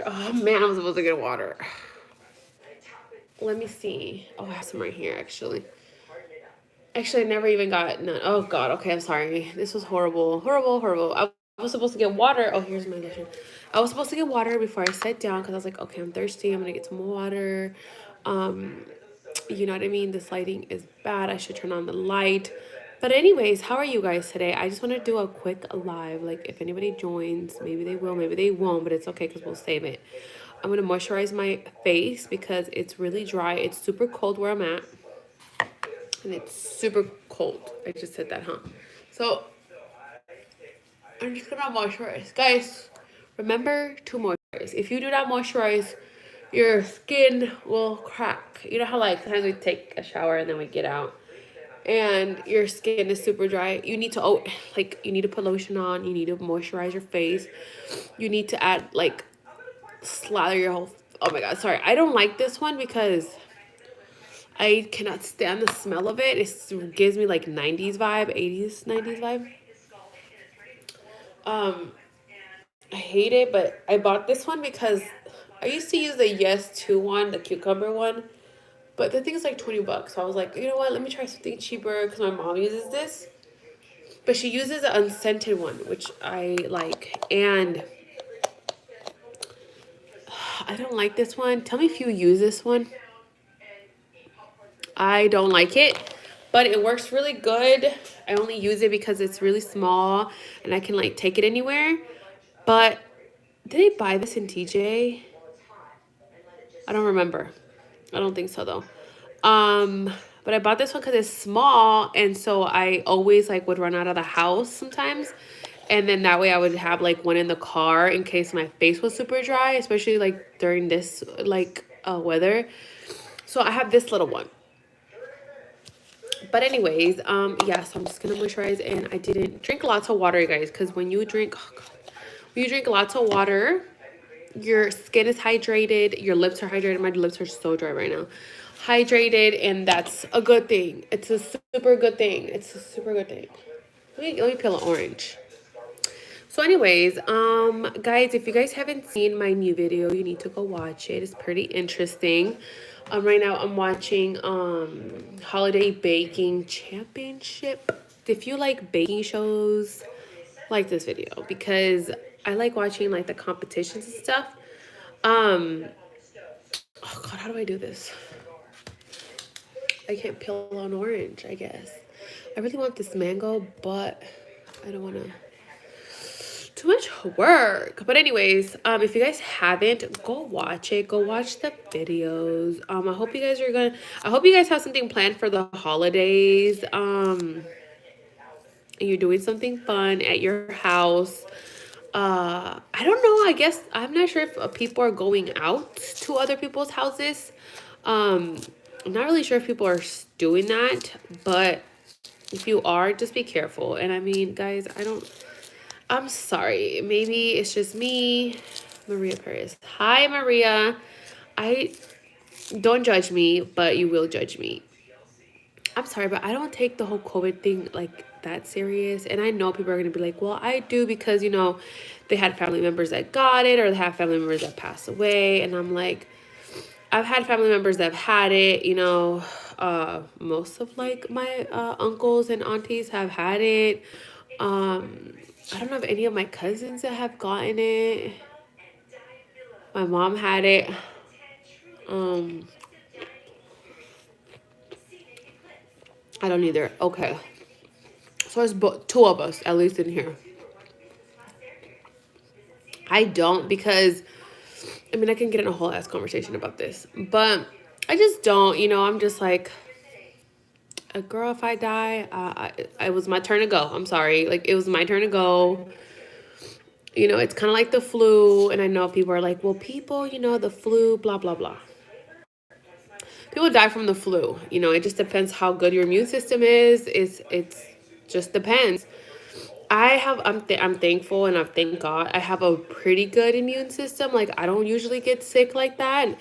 Oh man, I'm supposed to get water. Let me see. Oh, I have some right here actually. Actually, I never even got none. Oh god, okay, I'm sorry. This was horrible. Horrible, horrible. I was supposed to get water. Oh, here's my lotion. I was supposed to get water before I sat down because I was like, okay, I'm thirsty. I'm gonna get some water. Um, you know what I mean? This lighting is bad. I should turn on the light. But anyways, how are you guys today? I just want to do a quick live. Like if anybody joins, maybe they will, maybe they won't, but it's okay because we'll save it. I'm gonna moisturize my face because it's really dry. It's super cold where I'm at. And it's super cold. I just said that, huh? So I'm just gonna moisturize. Guys, remember to moisturize. If you do not moisturize, your skin will crack. You know how like sometimes we take a shower and then we get out and your skin is super dry. You need to you need to put lotion on, you need to moisturize your face. You need to add like slather your whole oh my god, sorry. I don't like this one because I cannot stand the smell of it. It gives me like 90s vibe, 80s, 90s vibe. Um, I hate it, but I bought this one because I used to use the Yes 2 one, the cucumber one. But the thing is like 20 bucks. So I was like, you know what? Let me try something cheaper because my mom uses this. But she uses the unscented one, which I like. And I don't like this one. Tell me if you use this one. I don't like it, but it works really good. I only use it because it's really small and I can like take it anywhere. But did I buy this in TJ? I don't remember. I don't think so though. But I bought this one because it's small, and so I always like would run out of the house sometimes. And then that way I would have like one in the car in case my face was super dry, especially like during this like weather. So I have this little one. But anyways, yeah, so I'm just gonna moisturize, and I didn't drink lots of water, guys, because when you drink, oh God, when you drink lots of water, your skin is hydrated, your lips are hydrated. My lips are so dry right now. Hydrated, and that's a good thing. It's a super good thing. It's a super good thing. Let me peel an orange. So anyways, guys, if you guys haven't seen my new video, you need to go watch it. It's pretty interesting. Right now I'm watching Holiday Baking Championship. If you like baking shows, like this video because I like watching like the competitions and stuff. Oh god, how do I do this? I can't peel an orange, I guess. I really want this mango, but I don't want to too much work. But anyways, if you guys haven't, go watch it. Go watch the videos. I hope you guys are gonna I hope you guys have something planned for the holidays. And you're doing something fun at your house. I don't know. I guess I'm not sure if people are going out to other people's houses. I'm not really sure if people are doing that, but if you are, just be careful. And I mean, guys, I'm sorry. Maybe it's just me. Maria Paris. Hi, Maria. I don't judge me, but you will judge me. I'm sorry, but I don't take the whole COVID thing like that serious. And I know people are going to be like, well, I do because, you know, they had family members that got it or they have family members that passed away. And I'm like, I've had family members that have had it, you know, most of like my uncles and aunties have had it. I don't know if any of my cousins that have gotten it. My mom had it. Um, I don't either. Okay. So there's two of us, at least in here. I don't because, I mean, I can get in a whole ass conversation about this. But I just don't, you know, I'm just like, a girl, if I die, it was my turn to go. I'm sorry. Like, it was my turn to go. You know, it's kind of like the flu. And I know people are like, well, people, you know, the flu, blah, blah, blah. People die from the flu. You know, it just depends how good your immune system is. It's just depends. I'm thankful and I thank God I have a pretty good immune system. Like I don't usually get sick like that.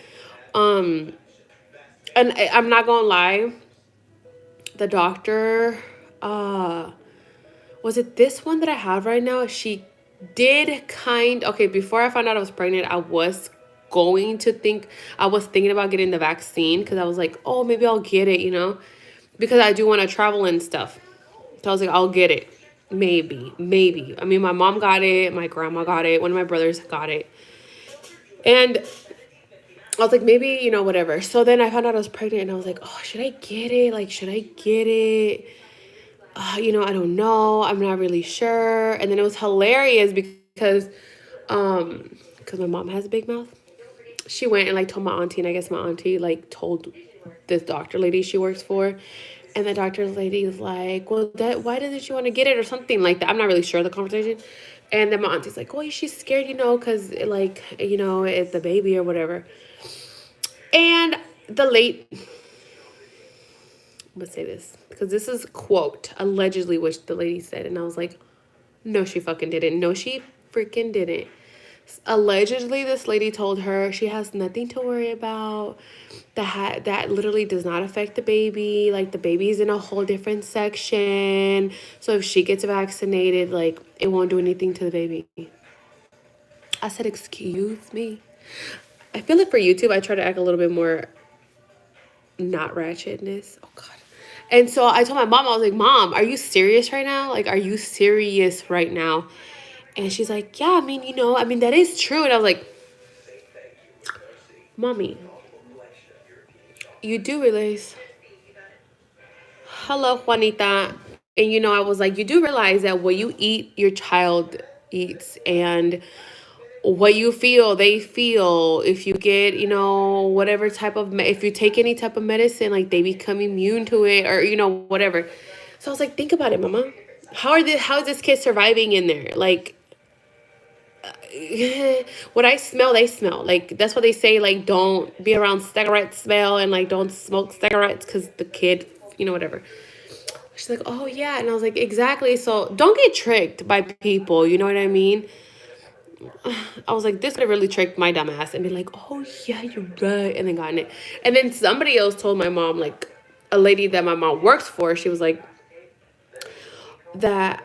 Um, and I'm not gonna lie. The doctor, was it this one that I have right now? She Okay, before I found out I was pregnant, I was thinking about getting the vaccine because I was like, oh, maybe I'll get it, because I do want to travel and stuff. So I was like, I'll get it. Maybe. I mean, my mom got it, my grandma got it, one of my brothers got it. And I was like, maybe, whatever. So then I found out I was pregnant and I was like, oh, should I get it? Like, should I get it? I don't know. I'm not really sure. And then it was hilarious because my mom has a big mouth. She went and like told my auntie, and I guess my auntie like told this doctor lady she works for, and the doctor lady was like, well, why doesn't she want to get it or something like that? I'm not really sure of the conversation. And then my auntie's like, oh, she's scared, because like, it's the baby or whatever. And the late, let's say this because this is quote allegedly what the lady said, and I was like, no, she fucking didn't. No, she freaking didn't. Allegedly, this lady told her she has nothing to worry about. That literally does not affect the baby. Like, the baby's in a whole different section. So if she gets vaccinated, like, it won't do anything to the baby. I said, excuse me. I feel like for YouTube, I try to act a little bit more not ratchetness. Oh, God. And so I told my mom, I was like, Mom, are you serious right now? Like, are you serious right now? And she's like, yeah, I mean, that is true. And I was like, Mommy, you do realize, hello, Juanita. And, I was like, you do realize that what you eat, your child eats. And what you feel, they feel. If you get, whatever type of, if you take any type of medicine, like they become immune to it or, whatever. So I was like, think about it, Mama. How is this kid surviving in there? Like, what I smell, they smell. Like, that's what they say, like, don't be around cigarette smell and, like, don't smoke cigarettes because the kid, whatever. She's like, oh, yeah. And I was like, exactly. So don't get tricked by people. You know what I mean? I was like, this could have really tricked my dumb ass and be like, oh, yeah, you're right. And then gotten it. And then somebody else told my mom, like, a lady that my mom works for, she was like, that,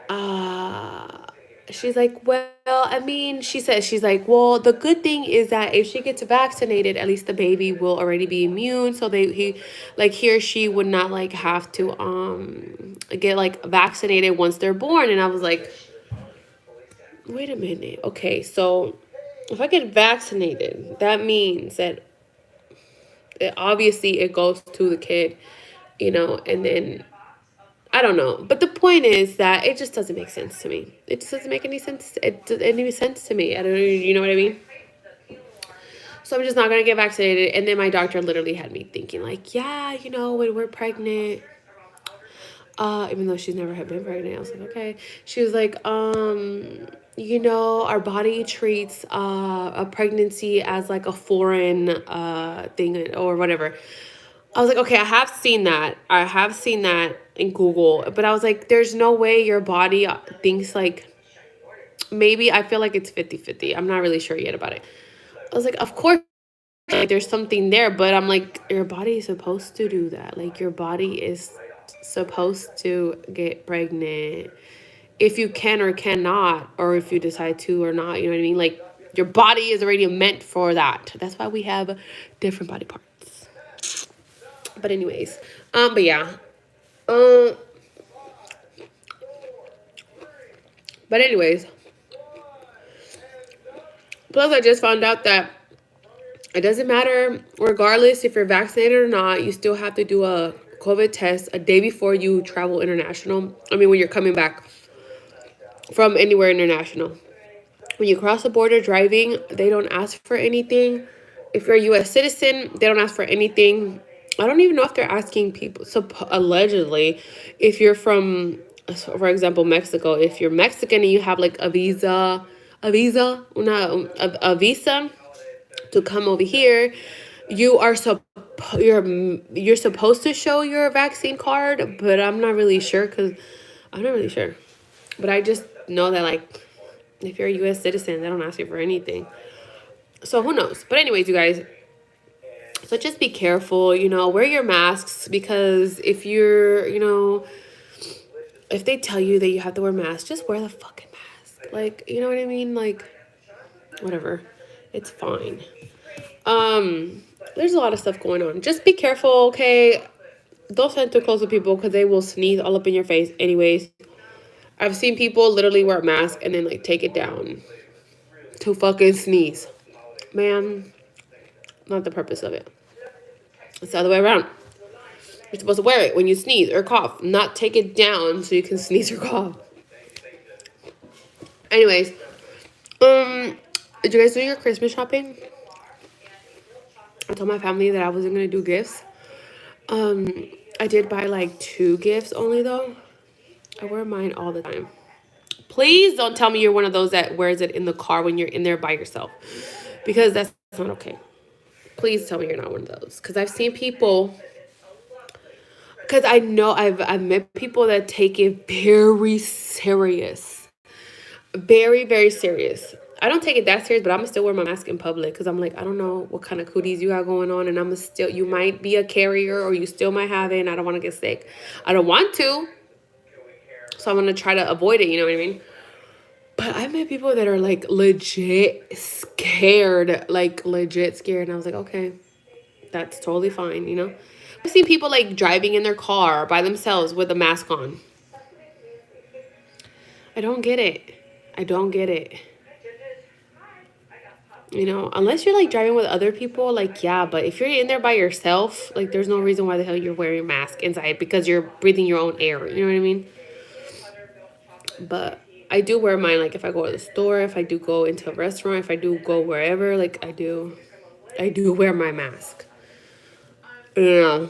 she's like, well, I mean, she's like, well, the good thing is that if she gets vaccinated, at least the baby will already be immune. So he or she would not like have to, get like vaccinated once they're born. And I was like, wait a minute. Okay. So if I get vaccinated, that means that obviously it goes to the kid, and then I don't know. But the point is that it just doesn't make sense to me. It just doesn't make any sense. Any sense to me. I don't know. You know what I mean? So I'm just not going to get vaccinated. And then my doctor literally had me thinking like, yeah, when we're pregnant, even though she's never had been pregnant, I was like, okay. She was like, our body treats a pregnancy as like a foreign thing or whatever. I was like, okay, I have seen that. In Google. But I was like, there's no way your body thinks like, maybe I feel like it's 50-50. I'm not really sure yet about it. I was like, of course, like there's something there. But I'm like, your body is supposed to do that. Like your body is supposed to get pregnant if you can or cannot, or if you decide to or not. You know what I mean? Like your body is already meant for that. That's why we have different body parts. But anyways, but yeah. But anyways, plus I just found out that it doesn't matter, regardless if you're vaccinated or not, you still have to do a COVID test a day before you travel international. I mean, when you're coming back from anywhere international. When you cross the border driving, they don't ask for anything. If you're a U.S. citizen, they don't ask for anything. I don't even know if they're asking people. So allegedly, if you're from, for example, Mexico, if you're Mexican and you have like a visa to come over here, you're supposed to show your vaccine card, but I'm not really sure But I just know that like if you're a U.S. citizen, they don't ask you for anything. So who knows? But anyways, you guys, so just be careful, wear your masks, because if you're, if they tell you that you have to wear masks, just wear the fucking mask. Like, you know what I mean? Like, whatever. It's fine. There's a lot of stuff going on. Just be careful, okay? Don't stand too close to people because they will sneeze all up in your face anyways. I've seen people literally wear a mask and then like take it down to fucking sneeze. Man, not the purpose of it. It's the other way around. You're supposed to wear it when you sneeze or cough, not take it down so you can sneeze or cough. Anyways, did you guys do your Christmas shopping? I told my family that I wasn't gonna do gifts. I did buy like 2 gifts only though. I wear mine all the time. Please don't tell me you're one of those that wears it in the car when you're in there by yourself, because that's not okay. Please tell me you're not one of those, because I've seen people. Because I know I've met people that take it very serious, very very serious. I don't take it that serious, but I'm gonna still wear my mask in public because I'm like, I don't know what kind of cooties you got going on, and I'm still, you might be a carrier or you still might have it, and I don't want to get sick. I don't want to, so I'm gonna try to avoid it. You know what I mean? But I met people that are like legit scared, like legit scared, and I was like, okay, that's totally fine. You know, I've seen people like driving in their car by themselves with a mask on. I don't get it. I don't get it. You know, unless you're like driving with other people, like, yeah, but if you're in there by yourself, like, there's no reason why the hell you're wearing a mask inside because you're breathing your own air. You know what I mean? But I do wear mine, like, if I go to the store, if I do go into a restaurant, if I do go wherever, like, I do wear my mask. Yeah.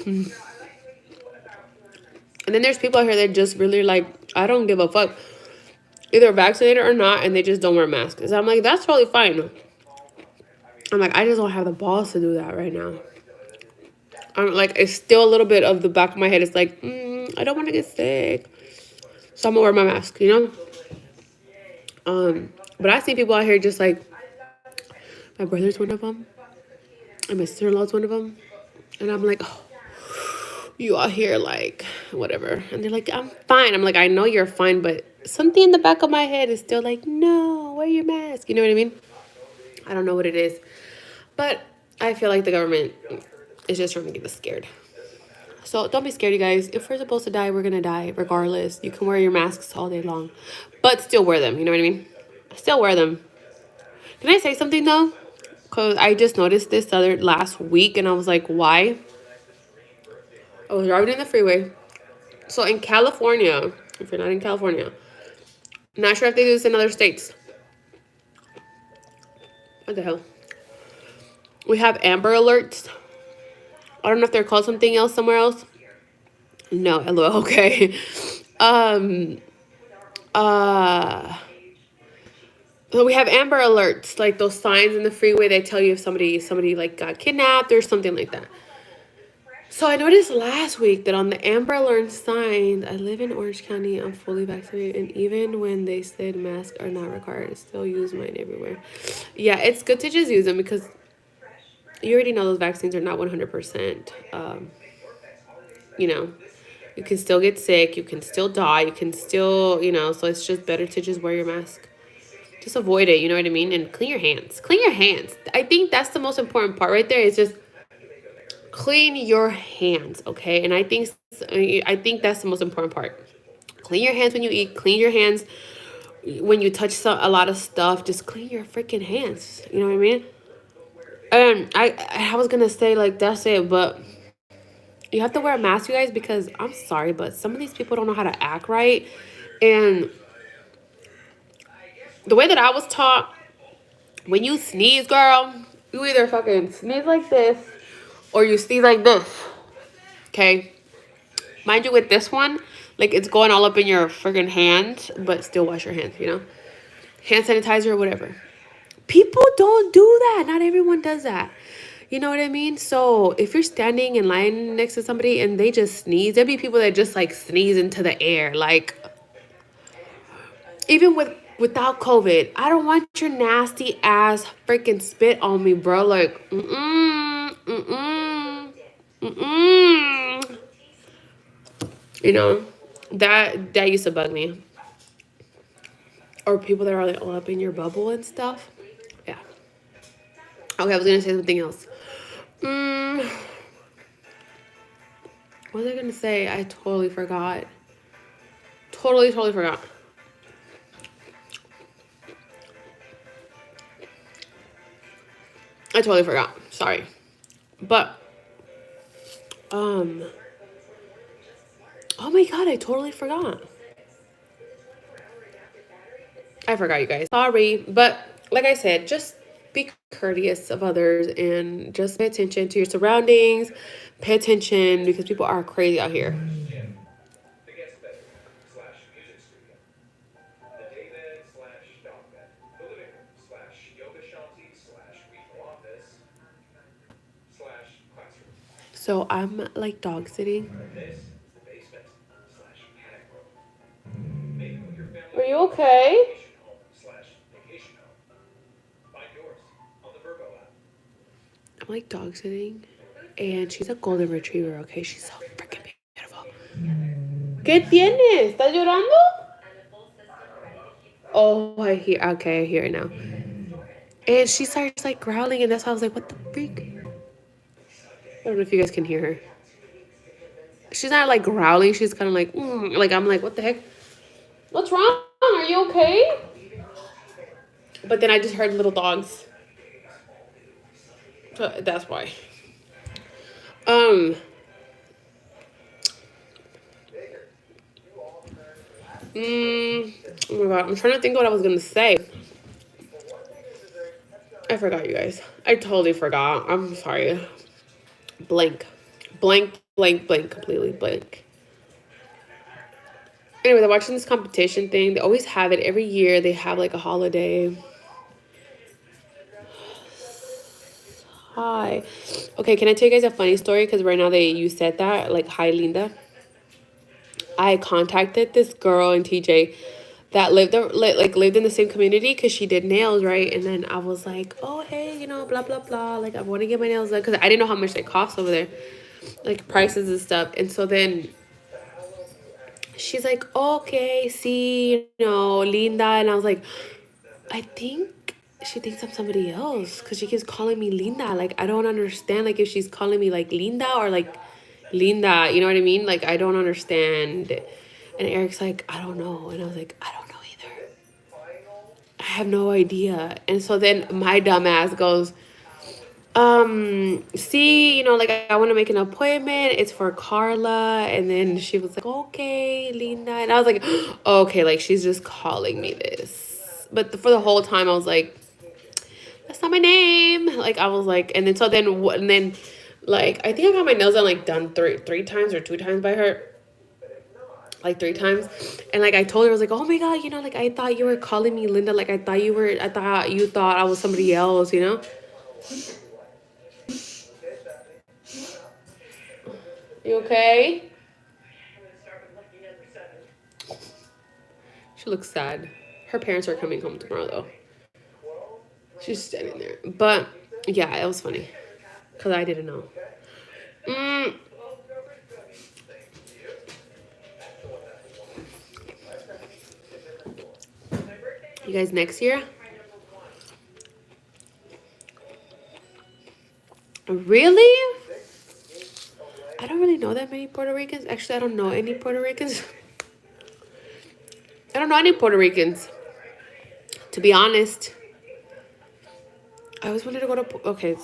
And then there's people out here that just really like, I don't give a fuck, either vaccinated or not, and they just don't wear masks. So I'm like, that's totally fine. I'm like, I just don't have the balls to do that right now. I'm like, it's still a little bit of the back of my head. It's like, I don't want to get sick, so I'm gonna wear my mask, you know. But I see people out here just like, my brother's one of them, and my sister-in-law's one of them, and I'm like, oh, you out here like whatever, and they're like, I'm fine. I'm like, I know you're fine, but something in the back of my head is still like, no, wear your mask. You know what I mean? I don't know what it is, but I feel like the government is just trying to get us scared. So don't be scared, you guys. If we're supposed to die, we're gonna die regardless. You can wear your masks all day long, but still wear them. You know what I mean? Still wear them. Can I say something though? Because I just noticed this last week, and I was like, why? I was driving in the freeway. So in California, if you're not in California, not sure if they do this in other states. What the hell? We have Amber Alerts. I don't know if they're called something else somewhere else. No, LOL. Okay. So we have Amber Alerts, like those signs in the freeway. They tell you if somebody like got kidnapped or something like that. So I noticed last week that on the Amber Alert sign, I live in Orange County, I'm fully vaccinated, and even when they said masks are not required, I still use mine everywhere. Yeah, it's good to just use them because you already know those vaccines are not 100%. You know, you can still get sick, you can still die, you can still, you know, so it's just better to just wear your mask. Just avoid it, you know what I mean? And clean your hands. Clean your hands. I think that's the most important part right there. Is just clean your hands, okay? And I think that's the most important part. Clean your hands when you eat. Clean your hands when you touch a lot of stuff. Just clean your freaking hands. You know what I mean? And I was gonna say like that's it, but you have to wear a mask, you guys, because I'm sorry, but some of these people don't know how to act right. And the way that I was taught, when you sneeze, girl, you either fucking sneeze like this or you sneeze like this. Okay? Mind you, with this one, like it's going all up in your friggin' hands, but still wash your hands, you know? Hand sanitizer or whatever. People don't do that. Not everyone does that. You know what I mean? So if you're standing in line next to somebody and they just sneeze, there'll be people that just like sneeze into the air. Like, even without COVID, I don't want your nasty ass freaking spit on me, bro. Like, you know? That used to bug me. Or people that are like all up in your bubble and stuff. Yeah. Okay, I was gonna say something else. Mm, what was I gonna say? I totally forgot. Totally forgot. I totally forgot. Sorry. But um oh my god, I totally forgot. I forgot, you guys. Sorry. But like I said, just be courteous of others and just pay attention to your surroundings. Pay attention because people are crazy out here. So I'm like dog sitting. Are you okay? I'm like dog sitting, and she's a golden retriever. Okay, she's so freaking beautiful. ¿Qué tienes? ¿Estás llorando? Oh, I hear. Okay, I hear it now. And she starts like growling, and that's why I was like, "What the freak?" I don't know if you guys can hear her. She's not like growling. She's kind of like I'm like, "What the heck? What's wrong? Are you okay?" But then I just heard little dogs. So that's why. Um. Oh my god, I'm trying to think what I was gonna say. I forgot, you guys. I totally forgot. I'm sorry. Blank. Blank. Completely blank. Anyway, they're watching this competition thing. They always have it every year. They have like a holiday. Hi. Okay, can I tell you guys a funny story? Because right now you said that. Like, hi, Linda. I contacted this girl in TJ that lived in the same community because she did nails, right? And then I was like, oh, hey, blah blah blah, like I want to get my nails done because I didn't know how much they cost over there, like prices and stuff. And so then she's like, okay, see, Linda. And I was like, I think she thinks I'm somebody else because she keeps calling me Linda. Like, I don't understand, like, if she's calling me like Linda or like Linda, you know what I mean? Like, I don't understand. And Eric's like, I don't know. And I was like, I don't know either. I have no idea. And so then my dumb ass goes, see, like I want to make an appointment. It's for Carla. And then she was like, okay, Linda. And I was like, okay, like she's just calling me this. But for the whole time I was like, that's not my name. Like I was like, and then like I think I got my nails done three times or two times by her. Like three times. And like I told her, I was like, oh my god, like I thought you were calling me Linda. Like I thought you thought I was somebody else, You okay? She looks sad. Her parents are coming home tomorrow though. She's standing there. But yeah, it was funny. Because I didn't know. Mm. You guys, next year? Really? I don't really know that many Puerto Ricans. Actually, I don't know any Puerto Ricans. I don't know any Puerto Ricans. To be honest. I always wanted to go to... Okay.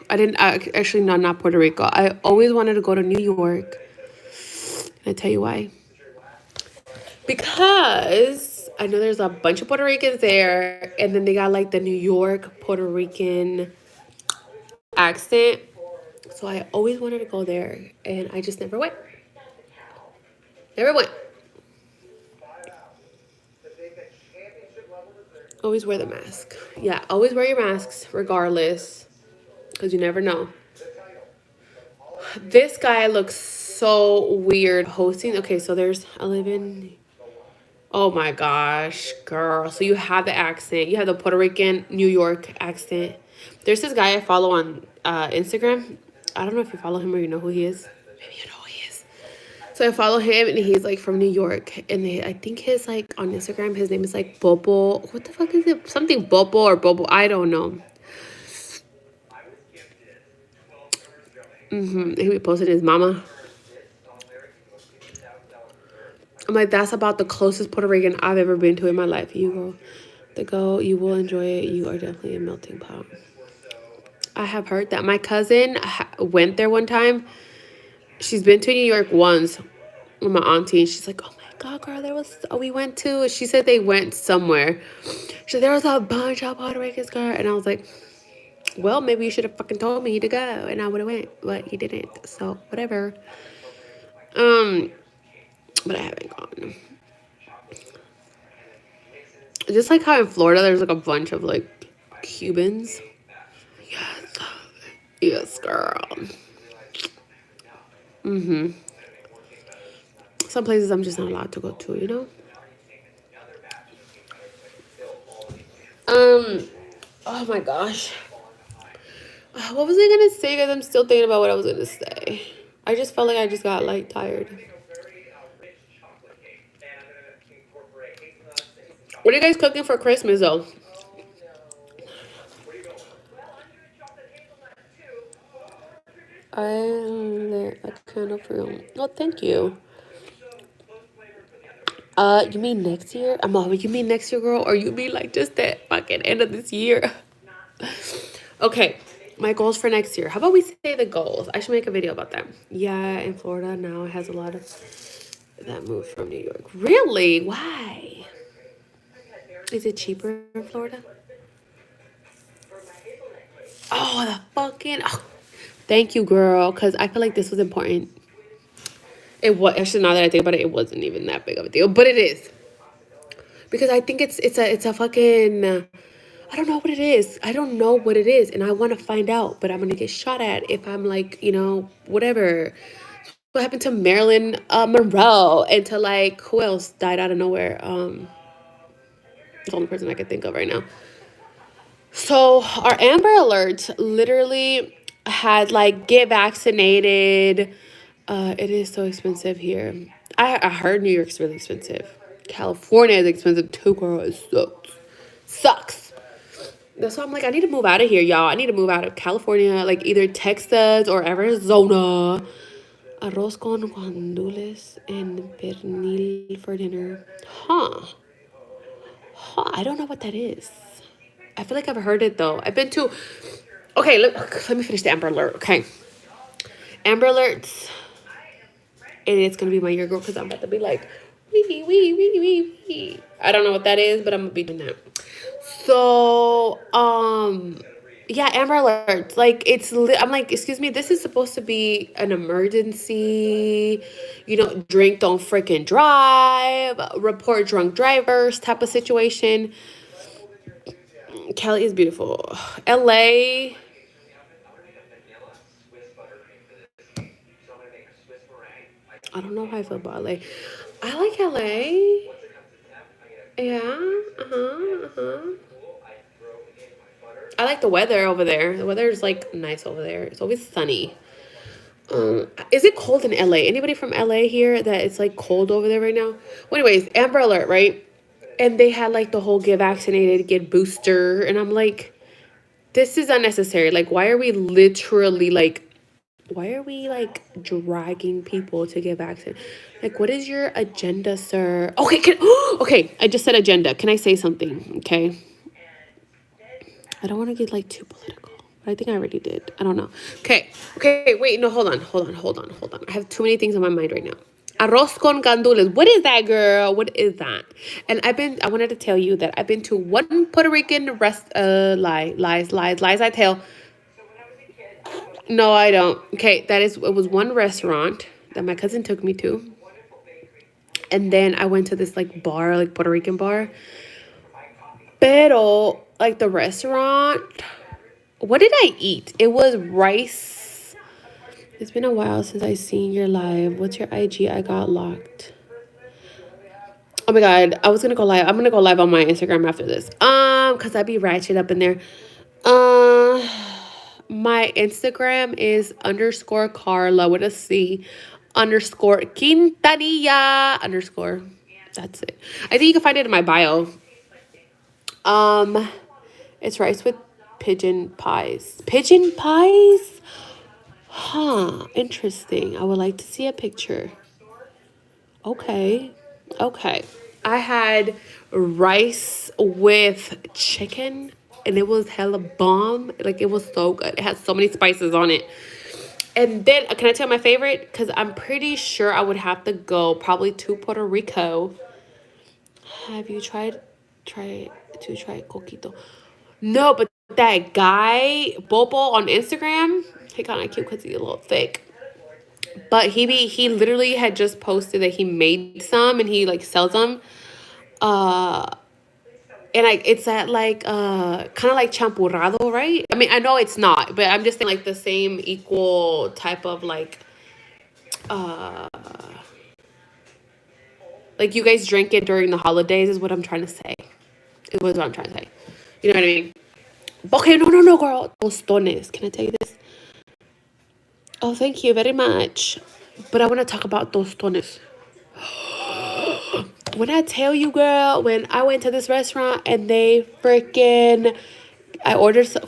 I didn't... actually, no, not Puerto Rico. I always wanted to go to New York. Can I tell you why? Because I know there's a bunch of Puerto Ricans there. And then they got like the New York Puerto Rican accent. So I always wanted to go there. And I just never went. Never went. Always wear the mask. Yeah, always wear your masks regardless. Because you never know. This guy looks so weird hosting. Okay, so I live in... Oh my gosh, girl. So you have the accent. You have the Puerto Rican, New York accent. There's this guy I follow on Instagram. I don't know if you follow him or you know who he is. Maybe you know who he is. So I follow him, and he's like from New York, and I think his like on Instagram, his name is like Bobo. What the fuck is it? Something Bobo or Bobo. I don't know. He be posting his mama. I'm like, that's about the closest Puerto Rican I've ever been to in my life. You will enjoy it. You are definitely a melting pot. I have heard that. My cousin went there one time. She's been to New York once with my auntie, and she's like, oh my God, girl, we went to, she said they went somewhere. She said, there was a bunch of Puerto Ricans, girl. And I was like, well, maybe you should have fucking told me to go, and I would have went, but he didn't. So, whatever. But I haven't gone. Just like how in Florida, there's like a bunch of like Cubans. Yes. Yes, girl. Some places I'm just not allowed to go to, you know? Oh my gosh. What was I gonna say? Because I'm still thinking about what I was gonna say. I just felt like I just got like tired. What are you guys cooking for Christmas though? I lit a candle for you. Oh, thank you. You mean next year? You mean next year, girl? Or you mean like just that fucking end of this year? Okay, my goals for next year. How about we say the goals? I should make a video about them. Yeah, in Florida now it has a lot of that moved from New York. Really? Why? Is it cheaper in Florida? Oh, the fucking. Oh. Thank you, girl, because I feel like this was important. It was actually, now that I think about it, it wasn't even that big of a deal, but it is because I think it's a fucking. I don't know what it is. I don't know what it is, and I want to find out, but I'm gonna get shot at if I'm like, whatever. What happened to Marilyn Monroe, and to like who else died out of nowhere? It's the only person I can think of right now. So our Amber Alert literally had like get vaccinated. It is so expensive here. I heard New York's really expensive. California is expensive too, girl. It sucks. Sucks. That's why I'm like, I need to move out of here, y'all. I need to move out of California, like either Texas or Arizona. Arroz con guandules and pernil for dinner. Huh. I don't know what that is. I feel like I've heard it though. I've been to. Okay, let me finish the Amber Alert. Okay, Amber Alerts. And it's gonna be my year, girl, because I'm about to be like, wee. I don't know what that is, but I'm gonna be doing that. So, yeah, Amber Alerts. Like I'm like, excuse me, this is supposed to be an emergency. Drink, don't freaking drive. Report drunk drivers type of situation. Cali is beautiful. LA. I don't know how I feel about LA. I like LA. Yeah. I like the weather over there. The weather is like nice over there. It's always sunny. Is it cold in LA? Anybody from LA here that it's like cold over there right now? Well, anyways, Amber Alert, right? And they had like the whole get vaccinated, get booster, and I'm like, this is unnecessary. Like, why are we dragging people to get vaccinated? Like, what is your agenda, sir? Okay, okay, I just said agenda. Can I say something? Okay. I don't want to get like too political, but I think I already did. I don't know. Okay, wait, no, hold on. I have too many things on my mind right now. Arroz con gandules. What is that, girl? What is that? And I wanted to tell you that I've been to one Puerto Rican lies I tell. No, I don't. Okay, it was one restaurant that my cousin took me to. And then I went to this like bar, like Puerto Rican bar. Pero, like the restaurant, what did I eat? It was rice. It's been a while since I seen your live. What's your IG? I got locked. Oh my God, I was gonna go live. I'm gonna go live on my Instagram after this. Cause I be ratchet up in there. My Instagram is _Carla with a C. underscore Quintanilla underscore. That's it. I think you can find it in my bio. Um, it's rice with pigeon pies. Pigeon pies? Huh. Interesting. I would like to see a picture. Okay. Okay. I had rice with chicken and it was hella bomb. Like it was so good. It had so many spices on it. And then, can I tell my favorite? Because I'm pretty sure I would have to go probably to Puerto Rico. Have you try coquito? No, but that guy, Bobo on Instagram, he kind of cute because he's a little thick. But he literally had just posted that he made some and he like sells them. Uh, and it's at like kind of like champurrado, right? I mean, I know it's not, but I'm just saying like the same equal type of uh like you guys drink it during the holidays is what I'm trying to say. It was what I'm trying to say. You know what I mean? Okay, no, girl. Tostones. Can I tell you this? Oh, thank you very much. But I want to talk about tostones. When I tell you, girl, when I went to this restaurant and they freaking, I ordered so,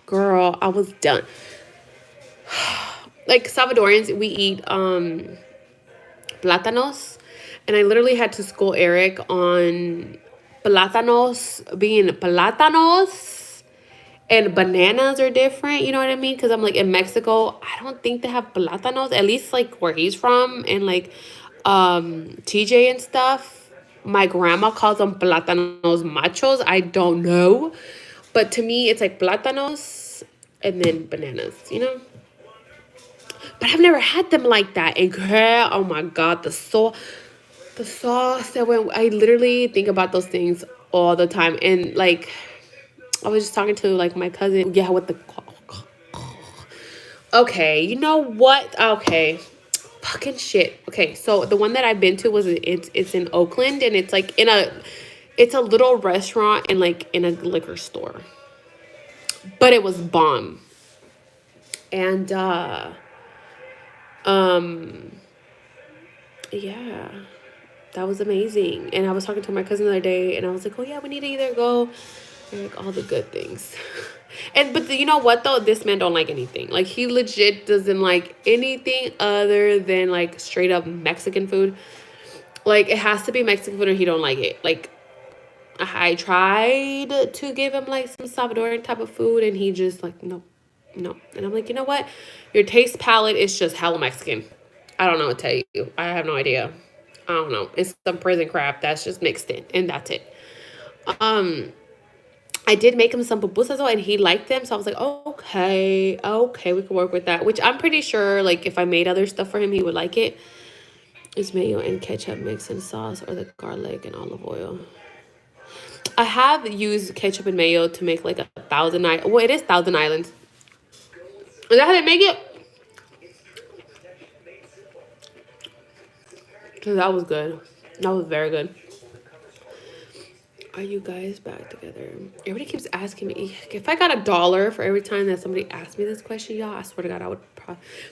girl, I was done. Like Salvadorians, we eat plátanos, and I literally had to school Eric on plátanos being plátanos and bananas are different. You know what I mean? Because I'm like in Mexico, I don't think they have plátanos. At least like where he's from and like TJ and stuff. My grandma calls them plátanos machos. I don't know, but to me, it's like plátanos and then bananas. You know. But I've never had them like that. And girl, oh my God, the sauce that went, I literally think about those things all the time. And like, I was just talking to like my cousin. Yeah, with the, okay, you know what? Okay, fucking shit. Okay, so the one that I've been to was, it's in Oakland and it's like it's a little restaurant and like in a liquor store. But it was bomb. And, um, yeah. That was amazing. And I was talking to my cousin the other day and I was like, oh yeah, we need to either go like all the good things. And but you know what though? This man don't like anything. Like he legit doesn't like anything other than like straight up Mexican food. Like it has to be Mexican food or he don't like it. Like I tried to give him like some Salvadorian type of food and he just like no. No. And I'm like, you know what? Your taste palette is just hella Mexican. I don't know what to tell you. I have no idea. I don't know. It's some prison crap that's just mixed in, and that's it. Um, I did make him some pupusas though, and he liked them, so I was like, oh, okay, we can work with that. Which I'm pretty sure, like, if I made other stuff for him, he would like it. Is mayo and ketchup mixed in sauce, or the garlic and olive oil? I have used ketchup and mayo to make like a Thousand Island. Well, it is Thousand Islands. Is that how they make it? So that was good. That was very good. Are you guys back together? Everybody keeps asking me if I got $1 for every time that somebody asked me this question, y'all. I swear to God, I would.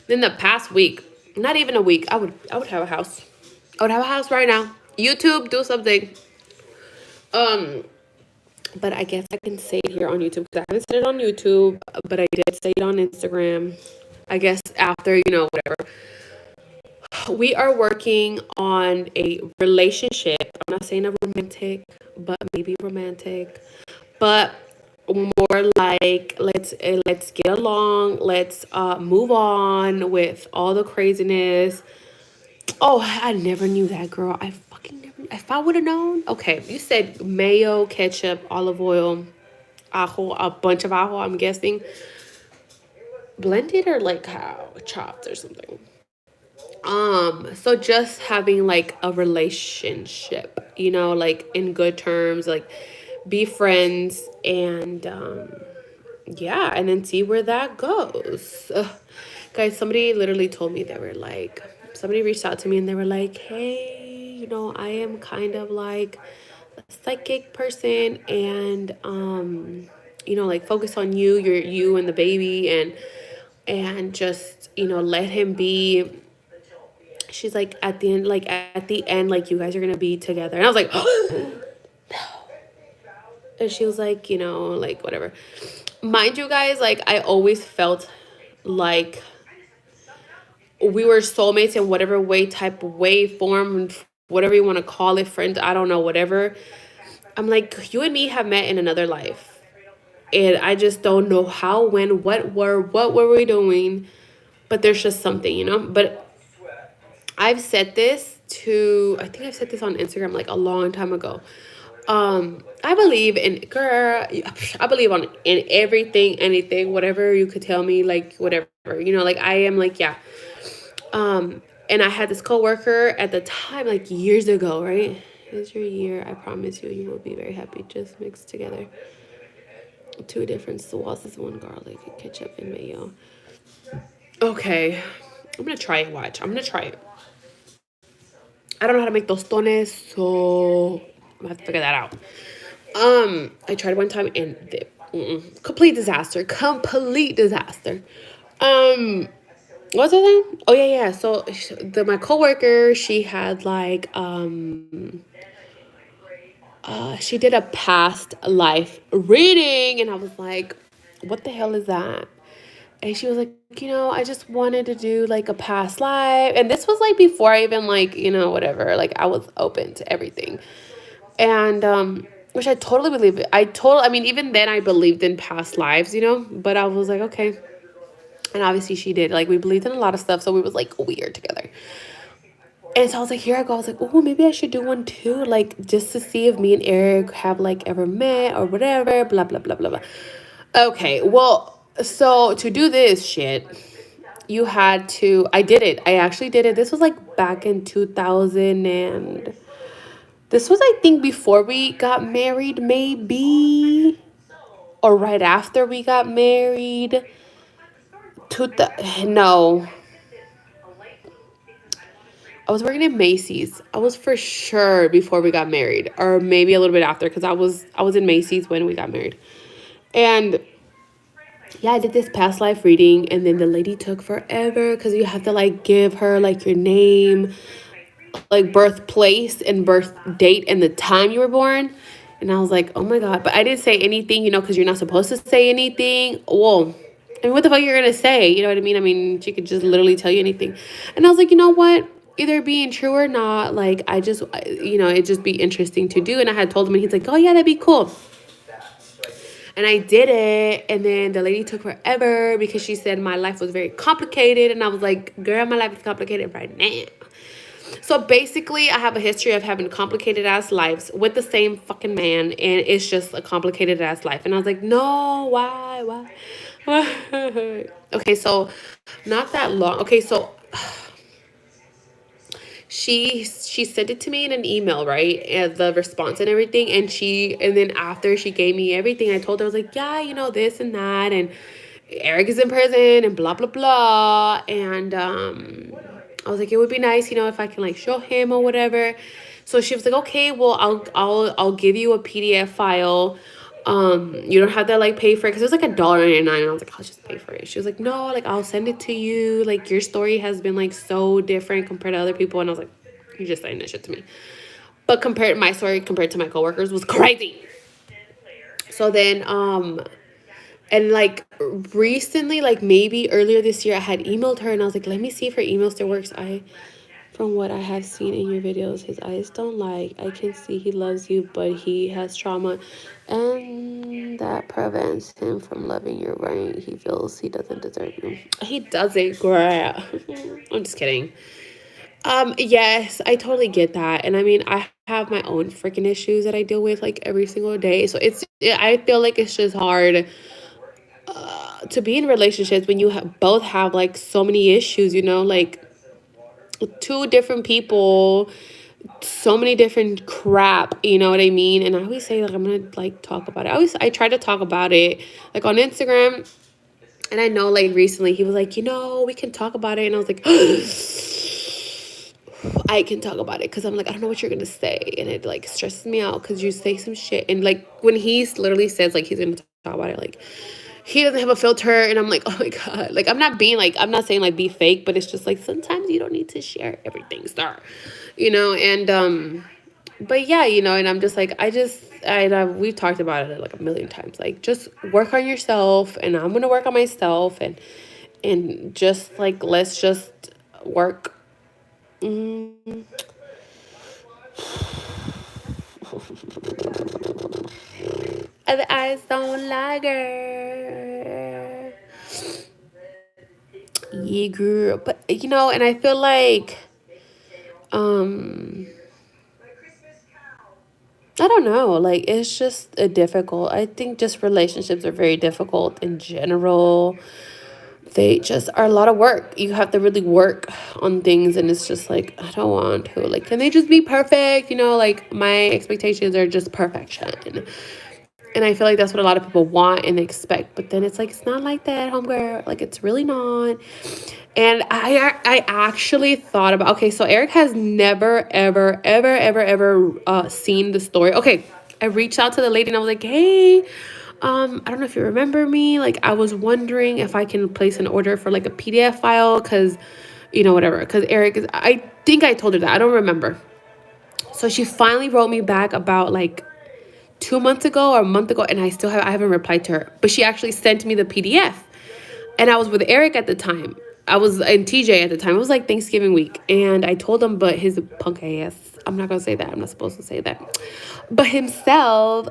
In the past week, not even a week, I would have a house. I would have a house right now. YouTube, do something. But I guess I can say it here on YouTube because I haven't said it on YouTube, but I did say it on Instagram. I guess after whatever. We are working on a relationship. I'm not saying a romantic, but maybe romantic. But more like let's get along. Let's move on with all the craziness. Oh, I never knew that, girl. I fucking never. If I would have known. Okay, you said mayo, ketchup, olive oil, ajo, a bunch of ajo. I'm guessing blended or like how chopped or something. So just having like a relationship, like in good terms, like be friends and yeah, and then see where that goes. Ugh. Guys, somebody literally told me somebody reached out to me and they were like, hey, I am kind of like a psychic person and like focus on you and the baby and and just, let him be. She's like, at the end, like, you guys are gonna be together. And I was like, and she was like, like, whatever. Mind you guys, like, I always felt like we were soulmates in whatever way, type of way, form, whatever you want to call it, friends, I don't know, whatever. I'm like, you and me have met in another life. And I just don't know how, when, what were we doing? But there's just something, But I've said this I think I've said this on Instagram like a long time ago. I believe in, girl, I believe in everything, anything, whatever you could tell me, like, whatever, like, I am like, yeah. And I had this coworker at the time, like, years ago, right? It's your year. I promise you, you will be very happy. Just mixed together. Two different sauces, one garlic, ketchup, and mayo. Okay. I'm going to try it. Watch. I'm going to try it. I don't know how to make tostones, so I'm going to have to figure that out. I tried one time and complete disaster. Complete disaster. What's her name? Oh yeah. So my coworker, she had like she did a past life reading, and I was like, what the hell is that? And she was like, I just wanted to do like a past life. And this was like before I even like, whatever. Like, I was open to everything. And which I totally believe it. I mean, even then I believed in past lives, but I was like, okay. And obviously she did. Like, we believed in a lot of stuff, so we was like weird together. And so I was like, here I go. I was like, oh, maybe I should do one too. Like, just to see if me and Eric have like ever met or whatever, blah, blah, blah, blah, blah. Okay, well, so to do this shit, I did it. I actually did it. This was like back in 2000 and this was, I think, before we got married, maybe, or right after we got married. No, I was working at Macy's. I was for sure before we got married, or maybe a little bit after, because I was in Macy's when we got married. And yeah, I did this past life reading, and then the lady took forever because you have to like give her like your name, like birthplace and birth date and the time you were born. And I was like, oh my God. But I didn't say anything, because you're not supposed to say anything. Well, I mean, what the fuck you're going to say? You know what I mean? I mean, she could just literally tell you anything. And I was like, you know what? Either being true or not, like, it'd just be interesting to do. And I had told him, and he's like, oh yeah, that'd be cool. And I did it. And then the lady took forever because she said my life was very complicated. And I was like, girl, my life is complicated right now. So basically, I have a history of having complicated ass lives with the same fucking man, and it's just a complicated ass life. And I was like, no, why? Okay, so not that long. Okay, so she sent it to me in an email, right? And the response and everything. And then after she gave me everything, I told her, I was like, yeah, this and that, and Eric is in prison and blah blah blah. And I was like, it would be nice, if I can like show him or whatever. So she was like, okay, well, I'll give you a PDF file. You don't have to like pay for it, because it was like $1.99. And I was like, I'll just pay for it. She was like, no, like, I'll send it to you. Like, your story has been like so different compared to other people. And I was like, you're just saying that shit to me. But my story compared to my coworkers was crazy. So then, and like recently, like maybe earlier this year, I had emailed her and I was like, let me see if her email still works. From what I have seen in your videos, his eyes don't lie. I can see he loves you, but he has trauma, and that prevents him from loving you right. He feels he doesn't deserve you. He doesn't, girl. I'm just kidding. Yes, I totally get that. And I mean, I have my own freaking issues that I deal with like every single day. So I feel like it's just hard to be in relationships when you both have like so many issues, like two different people, so many different crap, you know what I mean? And I always say, like, I'm gonna like talk about it. I try to talk about it like on Instagram. And I know like recently he was like, we can talk about it. And I was like, I can talk about it, because I'm like, I don't know what you're gonna say, and it like stresses me out because you say some shit. And like when he literally says like he's gonna talk about it, like he doesn't have a filter, and I'm like, oh my god, like I'm not being like, I'm not saying like be fake, but it's just like sometimes you don't need to share everything, star, and but yeah, and I'm just like, we've talked about it like a million times, like just work on yourself, and I'm gonna work on myself, and just like let's just work. Mm. Other eyes don't like her. Yeah, girl. But and I feel like um I don't know, like it's just a difficult. I think just relationships are very difficult in general. They just are a lot of work. You have to really work on things, and it's just like I don't want to. Like, can they just be perfect? Like my expectations are just perfection. And I feel like that's what a lot of people want and expect. But then it's like, it's not like that, homegirl. Like, it's really not. And I actually thought about, okay, so Eric has never, ever, ever, ever, ever seen the story. Okay, I reached out to the lady and I was like, hey, I don't know if you remember me. Like, I was wondering if I can place an order for like a PDF file because, whatever. Because Eric is, I think I told her that. I don't remember. So she finally wrote me back about like 2 months ago or a month ago, and I haven't replied to her. But she actually sent me the PDF, and I was with Eric at the time. I was in TJ at the time. It was like Thanksgiving week, and I told him, but his punk ass. I'm not gonna say that. I'm not supposed to say that. But himself,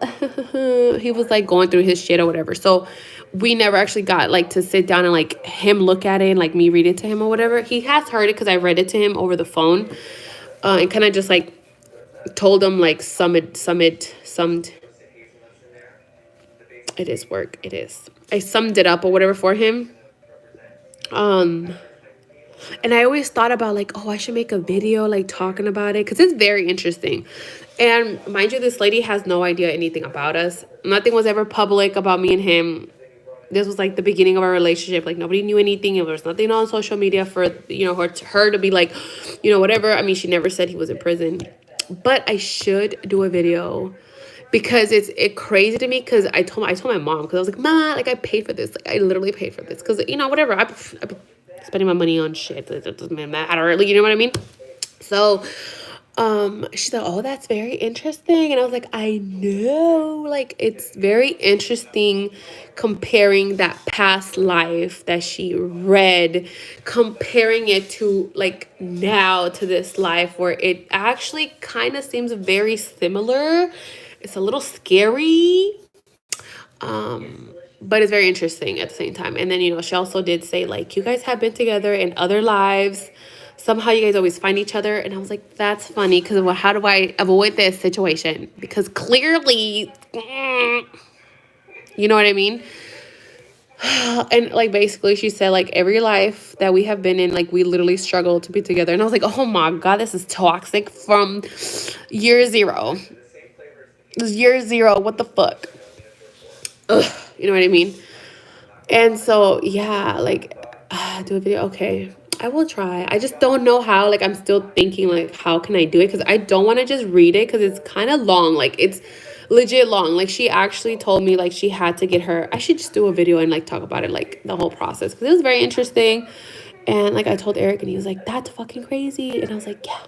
he was like going through his shit or whatever. So we never actually got like to sit down and like him look at it and like me read it to him or whatever. He has heard it because I read it to him over the phone, and kind of just like told him like summed. It is work. It is. I summed it up or whatever for him. And I always thought about like, oh, I should make a video like talking about it because it's very interesting. And mind you, this lady has no idea anything about us. Nothing was ever public about me and him. This was like the beginning of our relationship. Like nobody knew anything. There was nothing on social media for her to be like, whatever. I mean, she never said he was in prison, but I should do a video because it crazy to me because I told my mom because I was like, Mama, like I paid for this. Like I literally paid for this because whatever. I spending my money on shit that doesn't matter. Like, you know what I mean? So she's like, oh, that's very interesting. And I was like, I know, like it's very interesting comparing that past life that she read, comparing it to like now to this life where it actually kind of seems very similar. It's a little scary, but it's very interesting at the same time. And then, she also did say, like, you guys have been together in other lives. Somehow you guys always find each other. And I was like, that's funny because how do I avoid this situation? Because clearly, you know what I mean? And like basically she said like every life that we have been in, like we literally struggle to be together. And I was like, oh my God, this is toxic from year zero. Year zero, what the fuck? Ugh, you know what I mean? And so, yeah, like, do a video. Okay, I will try. I just don't know how. Like, I'm still thinking, like, how can I do it? Because I don't want to just read it because it's kind of long. Like, it's legit long. Like, she actually told me, like, she had to get her. I should just do a video and, like, talk about it, like, the whole process. Because it was very interesting. And, like, I told Eric, and he was like, that's fucking crazy. And I was like, yeah.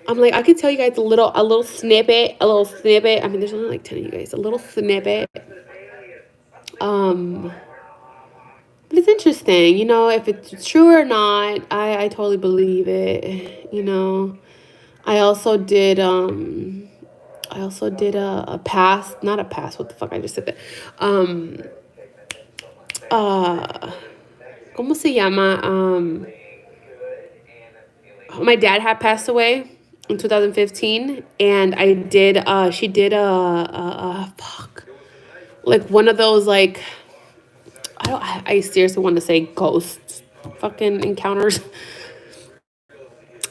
I'm like, I could tell you guys a little snippet. I mean, there's only, like, 10 of you guys. A little snippet. But it's interesting, if it's true or not, I totally believe it, I also did a pass, not a pass, what the fuck, I just said that. ¿Cómo se llama? My dad had passed away in 2015, and she did fuck, like one of those, like, I seriously want to say ghost fucking encounters.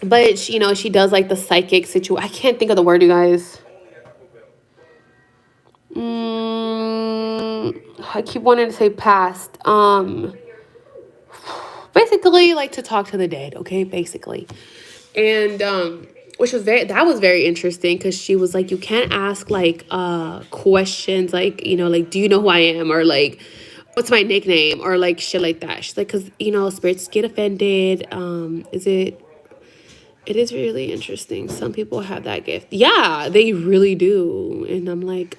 But she does like the psychic situation. I can't think of the word, you guys. I keep wanting to say past. Basically like to talk to the dead, okay? Basically. And which was very interesting because she was like, you can't ask like questions like, like, do you know who I am? Or like, what's my nickname or like shit like that. She's like, because spirits get offended. Is it? It is really interesting. Some people have that gift. Yeah, they really do. And I'm like,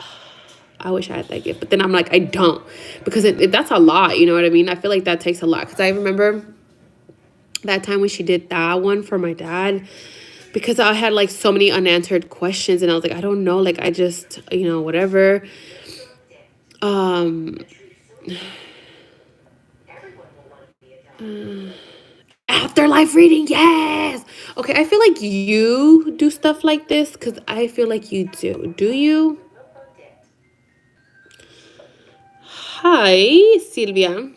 I wish I had that gift. But then I'm like, I don't. Because that's a lot. You know what I mean? I feel like that takes a lot. Because I remember that time when she did that one for my dad. Because I had like so many unanswered questions. And I was like, I don't know. Like, I just, whatever. Um... Afterlife reading, yes. Okay, I feel like you do stuff like this because I feel like you do. Do you? Hi, Sylvia.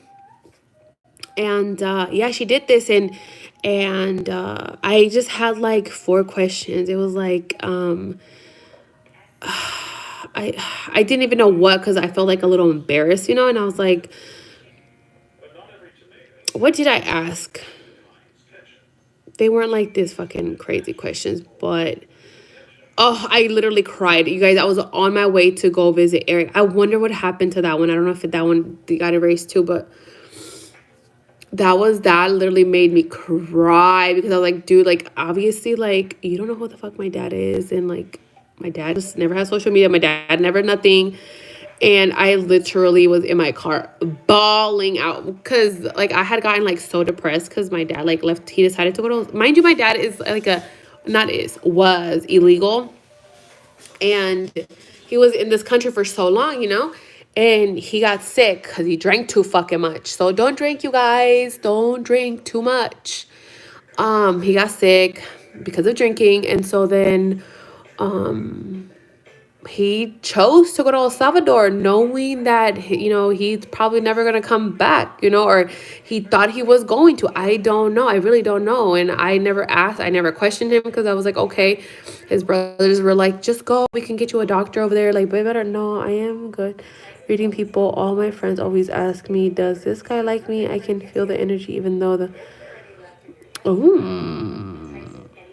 And yeah, she did this, and I just had like 4 questions. It was like I didn't even know what because I felt like a little embarrassed, and I was like, what did I ask? They weren't like this fucking crazy questions, but oh, I literally cried. You guys, I was on my way to go visit Eric. I wonder what happened to that one. I don't know if that one got erased too, but that literally made me cry because I was like, dude, like, obviously, like, you don't know who the fuck my dad is. And, like, my dad just never had social media. My dad never nothing. And I literally was in my car bawling out because, like, I had gotten, like, so depressed because my dad, like, left. He decided to go to, mind you, my dad is, like, was illegal. And he was in this country for so long, and he got sick because he drank too fucking much. So don't drink, you guys. Don't drink too much. He got sick because of drinking, and so then he chose to go to El Salvador knowing that, he's probably never going to come back, or he thought he was going to. I don't know. I really don't know. And I never asked. I never questioned him because I was like, okay. His brothers were like, just go. We can get you a doctor over there. Like, but better. No, I am good. Reading people. All my friends always ask me, does this guy like me? I can feel the energy even though the... Ooh.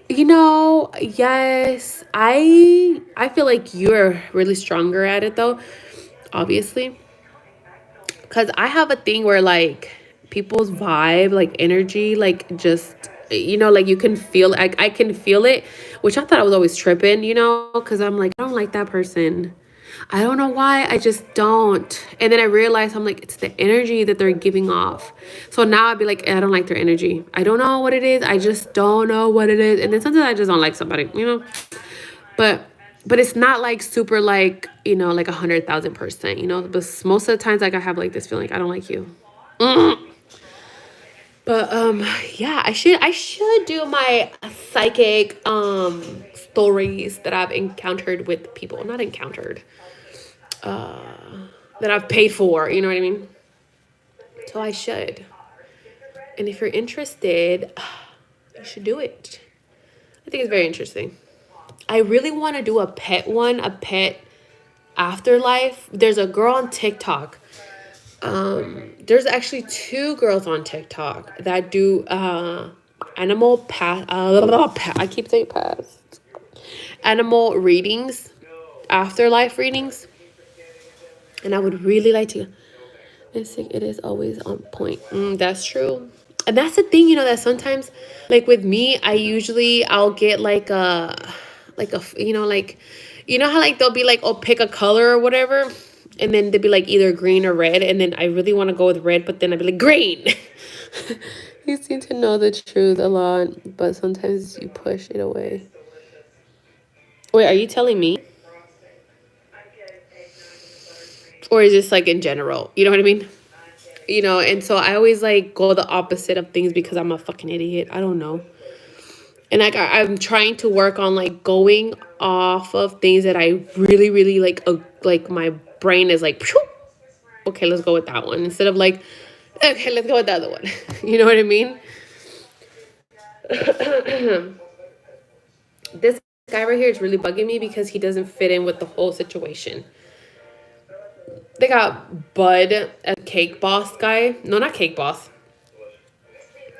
Yes, I feel like you're really stronger at it though, obviously. Cause I have a thing where like people's vibe, like energy, like just like you can feel like I can feel it, which I thought I was always tripping, cause I'm like, I don't like that person. I don't know why. I just don't. And then I realized I'm like, it's the energy that they're giving off. So now I'd be like, I don't like their energy. I don't know what it is. I just don't know what it is. And then sometimes I just don't like somebody. But it's not like super like, like 100,000%, But most of the times like I have like this feeling like I don't like you. But yeah, I should do my psychic stories that I've encountered with people. Not encountered. That I've paid for, you know what I mean? So I should. And if you're interested, you should do it. I think it's very interesting. I really want to do a pet one, a pet afterlife. There's a girl on TikTok. There's actually 2 girls on TikTok that do animal past. I keep saying past. Animal readings, afterlife readings, and I would really like to. It is always on point. That's true. And that's the thing, that sometimes, like with me, I'll get like, how like they'll be like, oh, pick a color or whatever. And then they'd be like either green or red. And then I really want to go with red, but then I'd be like, green. You seem to know the truth a lot, but sometimes you push it away. Wait, are you telling me? Or is this like in general? You know what I mean? And so I always like go the opposite of things because I'm a fucking idiot. I don't know. And like I'm trying to work on like going off of things that I really, really like my brain is like, phew, okay, let's go with that one. Instead of like, okay, let's go with the other one. You know what I mean? This guy right here is really bugging me because he doesn't fit in with the whole situation. They got Bud, a cake boss guy. No, not cake boss.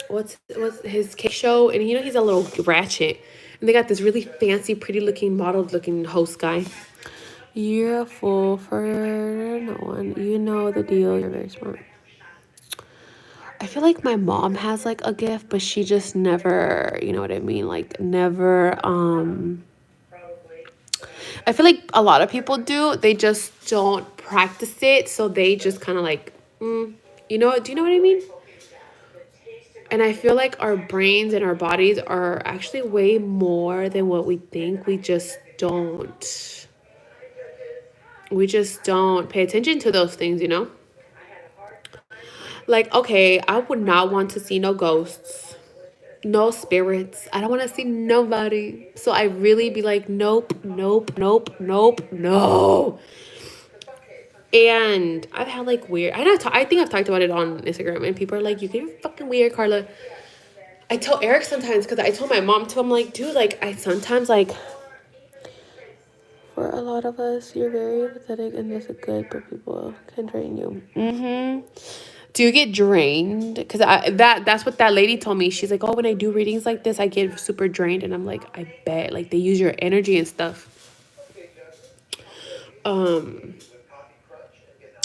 What's his cake show? And he's a little ratchet. And they got this really fancy, pretty looking, modeled looking host guy. You're a fool for no one. You know the deal. You're very smart. I feel like my mom has like a gift, but she just never, you know what I mean? Like never, I feel like a lot of people do. They just don't practice it. So they just kind of like, you know, do you know what I mean? And I feel like our brains and our bodies are actually way more than what we think. We just don't pay attention to those things, you know? Like, okay, I would not want to see no ghosts, no spirits. I don't want to see nobody. So I really be like, nope, nope, nope, nope, no. And I've had like weird. I think I've talked about it on Instagram, and people are like, "You get fucking weird, Carla." I tell Eric sometimes because I told my mom too. I'm like, dude, like I sometimes like. For a lot of us, you're very empathetic, and this is good, but people can drain you. Do you get drained? Because that's what that lady told me. She's like, oh, when I do readings like this, I get super drained, and I'm like, I bet, like they use your energy and stuff. Um,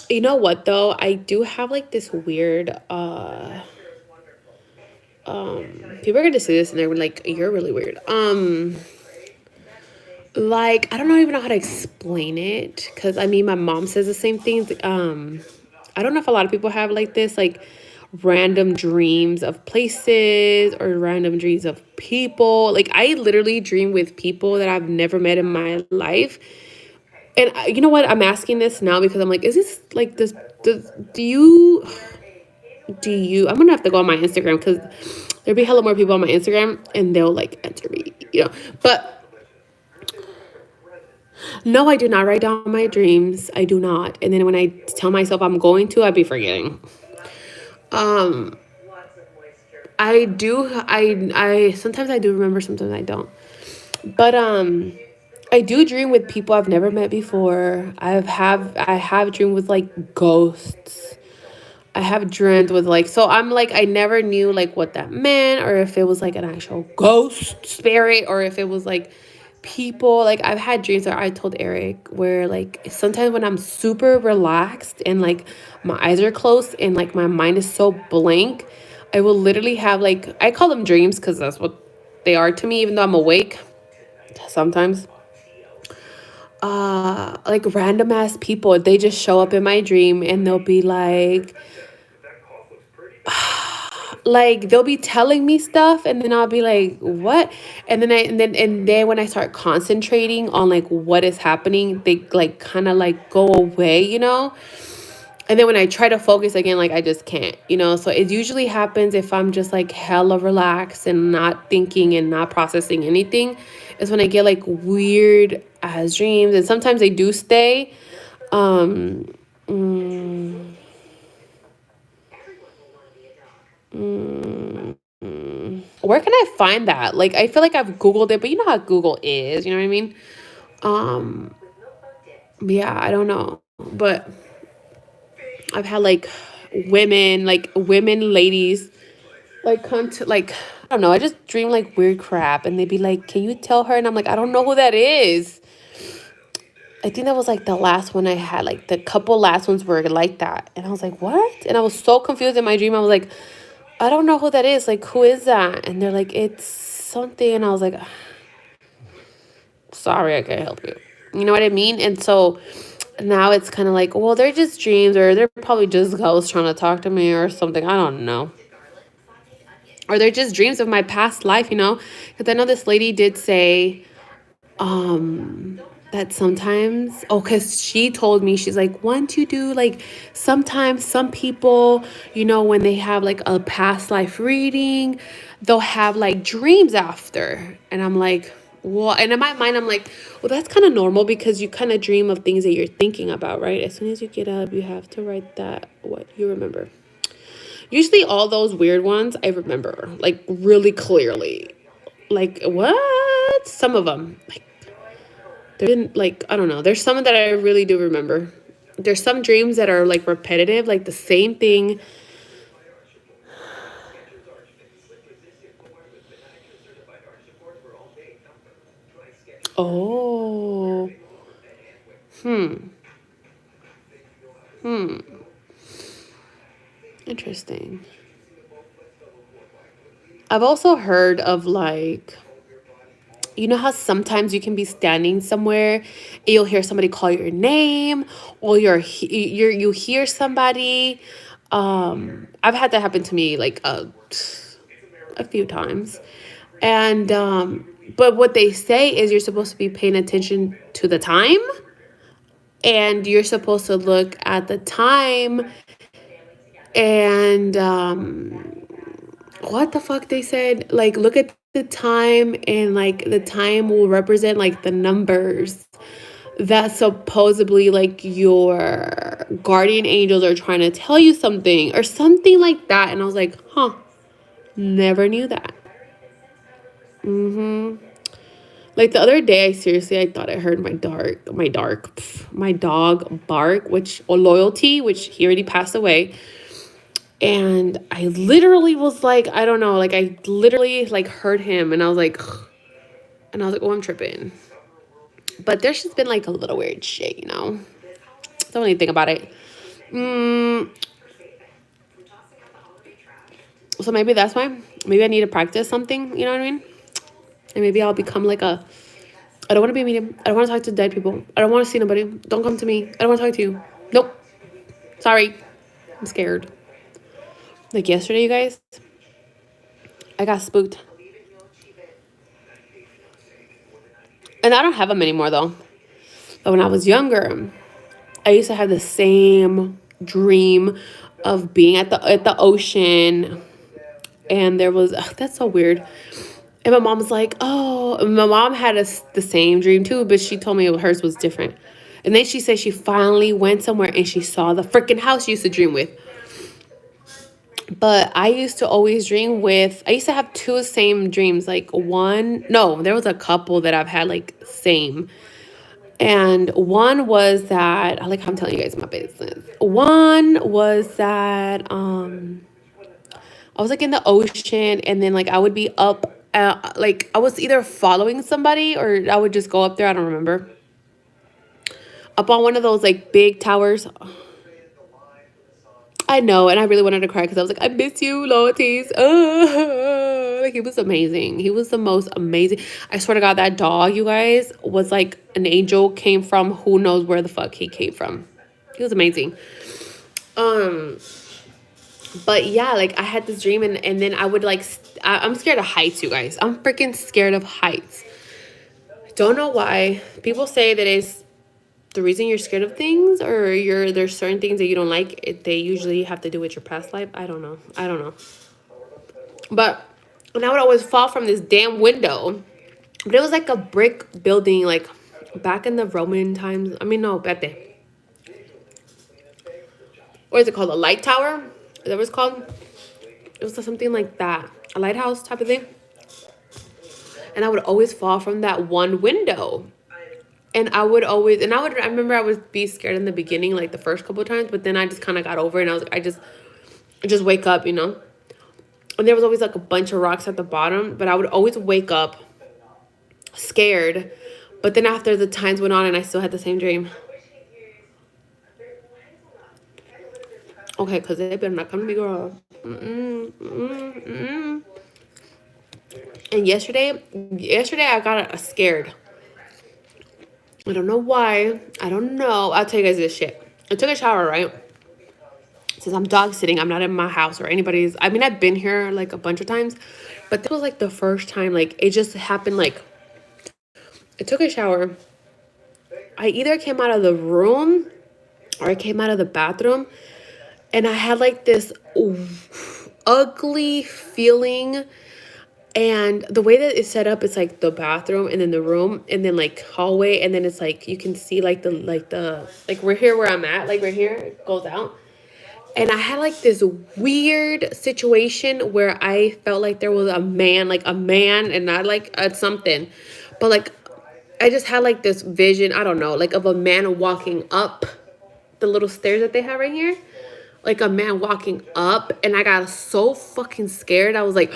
you know what though? I do have like this weird. People are gonna say this, and they're like, you're really weird. Like I don't even know how to explain it because I mean my mom says the same things. I don't know if a lot of people have like this, like random dreams of places or random dreams of people. Like I literally dream with people that I've never met in my life. And you know what? I'm asking this now because I'm like, is this like this? Do you? I'm gonna have to go on my Instagram because there'll be hella more people on my Instagram and they'll like answer me, you know. But no, I do not write down my dreams. I do not. And then when I tell myself I'm going to, I'd be forgetting. Um, I do. I sometimes I do remember, sometimes I don't. But I do dream with people I've never met before. I have dreamed with like ghosts. I have dreamed with like, so I'm like, I never knew like what that meant or if it was like an actual ghost spirit or if it was like people. Like I've had dreams that I told Eric where like sometimes when I'm super relaxed and like my eyes are closed and like my mind is so blank, I will literally have like, I call them dreams because that's what they are to me, even though I'm awake sometimes. Like random ass people, they just show up in my dream and they'll be like they'll be telling me stuff and then I'll be like, what? And then when I start concentrating on like what is happening, they like kind of like go away, you know? And then when I try to focus again, like I just can't, you know? So it usually happens if I'm just like hella relaxed and not thinking and not processing anything, is when I get like weird ass dreams. And sometimes they do stay. Um, mm, mm, where can I find that? Like, I feel like I've Googled it, but you know how Google is, you know what I mean? Um, yeah, I don't know. But I've had like women, ladies, like come to like, I don't know, I just dream like weird crap and they'd be like, can you tell her? And I'm like, I don't know who that is. I think that was like the last one I had. Like the couple last ones were like that. And I was like, what? And I was so confused in my dream. I was like, I don't know who that is. Like, who is that? And they're like, it's something. And I was like, sorry, I can't help you. You know what I mean? And so now it's kind of like, well, they're just dreams or they're probably just ghosts trying to talk to me or something. I don't know. Or they're just dreams of my past life, you know? Because I know this lady did say, that sometimes, oh, because she told me, she's like, once you do like, sometimes some people, you know, when they have like a past life reading, they'll have like dreams after. And I'm like, well, and in my mind I'm like, well, that's kind of normal because you kind of dream of things that you're thinking about, right? As soon as you get up, you have to write that what you remember. Usually all those weird ones I remember like really clearly. Like what? Some of them. Like there been like, I don't know. There's some that I really do remember. There's some dreams that are like repetitive, like the same thing. Oh. Hmm. Hmm. Interesting. I've also heard of like, you know how sometimes you can be standing somewhere and you'll hear somebody call your name, or you hear somebody. I've had that happen to me like a few times. And but what they say is you're supposed to be paying attention to the time, and you're supposed to look at the time, and what the fuck they said, like look at the time, and like the time will represent like the numbers that supposedly like your guardian angels are trying to tell you something or something like that. And I was like, huh, never knew that. Like the other day, I thought I heard my dog bark, which, or Loyalty, which he already passed away. And I literally was like, I don't know, like I literally like heard him, and I was like, oh, I'm tripping. But there's just been like a little weird shit, you know. Don't really think about it. Mm, so maybe that's why. Maybe I need to practice something. You know what I mean? And maybe I'll become like a. I don't want to be a medium. I don't want to talk to dead people. I don't want to see nobody. Don't come to me. I don't want to talk to you. Nope. Sorry. I'm scared. Like yesterday, you guys, I got spooked. And I don't have them anymore though. But when I was younger, I used to have the same dream of being at the ocean, and there was that's so weird. And my mom was like, "Oh," and my mom had the same dream too, but she told me hers was different. And then she said she finally went somewhere and she saw the freaking house she used to dream with. But I used to always dream with, I used to have two same dreams. Like one, no, there was a couple that I've had like same. And one was that, I like how I'm telling you guys my business. One was that I was like in the ocean, and then like I would be up, like I was either following somebody or I would just go up there. I don't remember. Up on one of those like big towers. I know, and I really wanted to cry because I was like, I miss you, Loyalties. Like he was amazing. He was the most amazing. I swear to God, that dog, you guys, was like an angel. Came from who knows where the fuck he came from. He was amazing. Um, but yeah, like I had this dream, and then I would like, I'm scared of heights, you guys. I'm freaking scared of heights. Don't know why. People say that it's the reason you're scared of things, or there's certain things that you don't like. They usually have to do with your past life. I don't know. But and I would always fall from this damn window. But it was like a brick building, like back in the Roman times. I mean, no, back then. What is it called? A light tower? Is that what it's called? It was something like that. A lighthouse type of thing. And I would always fall from that one window. And I remember I would be scared in the beginning, like the first couple of times, but then I just kind of got over it, and I was like, I just wake up, you know? And there was always like a bunch of rocks at the bottom, but I would always wake up scared. But then after the times went on and I still had the same dream. Okay, because they better not come to me, girl. And yesterday I got scared. I don't know why. I don't know. I'll tell you guys this shit. I took a shower, right? Since I'm dog sitting, I'm not in my house or anybody's. I mean, I've been here like a bunch of times, but this was like the first time. Like it just happened. Like I took a shower. I either came out of the room or I came out of the bathroom, and I had like this ugly feeling. And the way that it's set up, it's like the bathroom and then the room and then like hallway, and then it's like you can see like we're here where I'm at, like right here, it goes out. And I had like this weird situation where I felt like there was a man, and not like something, but like I just had like this vision, I don't know, like of a man walking up the little stairs that they have right here, like a man walking up, and I got so fucking scared. I was like,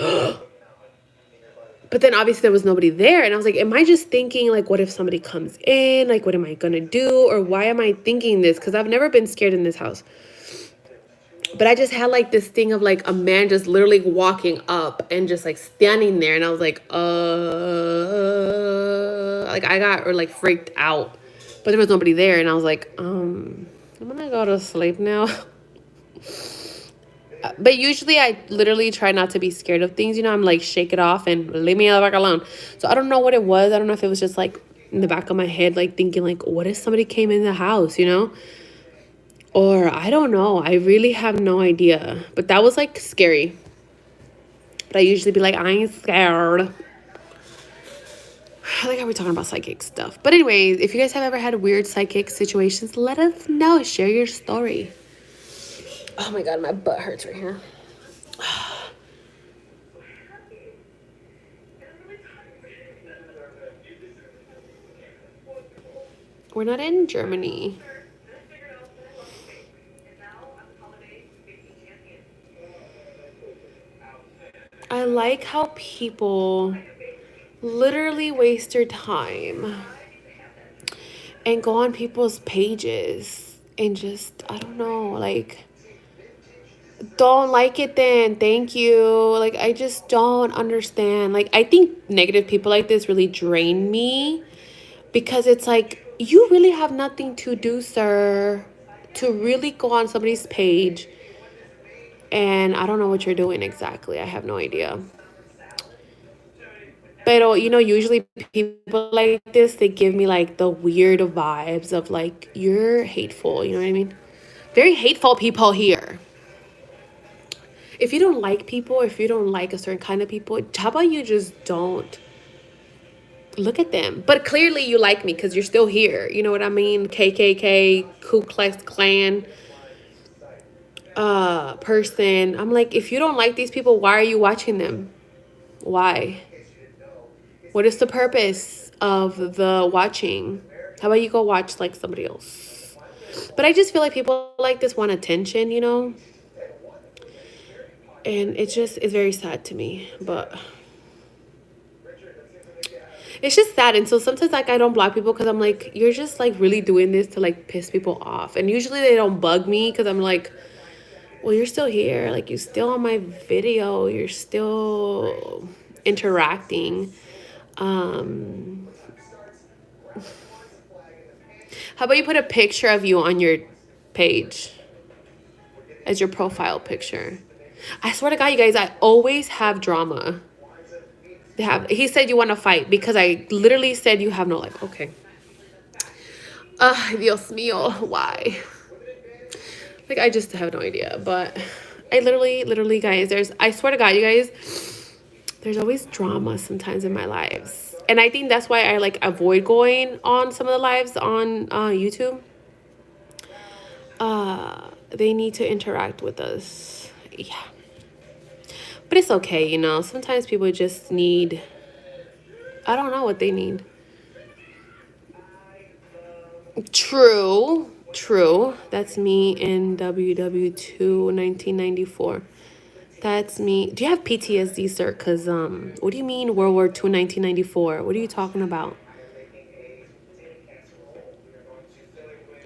But then obviously there was nobody there. And I was like, am I just thinking, like, what if somebody comes in? Like, what am I going to do? Or why am I thinking this? Because I've never been scared in this house. But I just had like this thing of like a man just literally walking up and just like standing there. And I was like, like I got or like freaked out. But there was nobody there. And I was like, I'm going to go to sleep now. But usually I literally try not to be scared of things. You know, I'm like, shake it off and leave me the fuck alone. So I don't know what it was. I don't know if it was just like in the back of my head, like thinking like, what if somebody came in the house, you know? Or I don't know. I really have no idea. But that was like scary. But I usually be like, I ain't scared. I like how we're talking about psychic stuff. But anyways, if you guys have ever had weird psychic situations, let us know. Share your story. Oh my God, my butt hurts right here. We're not in Germany. I like how people literally waste their time and go on people's pages and just, I don't know, like, don't like it then, thank you. Like, I just don't understand. Like, I think negative people like this really drain me because it's like, you really have nothing to do, sir, to really go on somebody's page. And I don't know what you're doing exactly. I have no idea. But, you know, usually people like this, they give me like the weird vibes of like, you're hateful. You know what I mean? Very hateful people here. If you don't like people, if you don't like a certain kind of people, how about you just don't look at them? But clearly you like me because you're still here. You know what I mean? KKK, Ku Klux Klan person. I'm like, if you don't like these people, why are you watching them? Why? What is the purpose of the watching? How about you go watch like somebody else? But I just feel like people like this want attention, you know? And it's very sad to me. But it's just sad. And so sometimes like I don't block people because I'm like, you're just like really doing this to like piss people off. And usually they don't bug me because I'm like, well, you're still here. Like, you're still on my video. You're still interacting. How about you put a picture of you on your page as your profile picture? I swear to God, you guys, I always have drama. He said you want to fight because I literally said you have no life. Okay. Dios mío, why? Like, I just have no idea. But I literally, guys, I swear to God, you guys, there's always drama sometimes in my lives. And I think that's why I like avoid going on some of the lives on YouTube. They need to interact with us. Yeah. But it's okay, you know. Sometimes people just need, I don't know what they need. True. That's me in WW2 1994. That's me. Do you have PTSD, sir? Because, what do you mean World War II 1994? What are you talking about?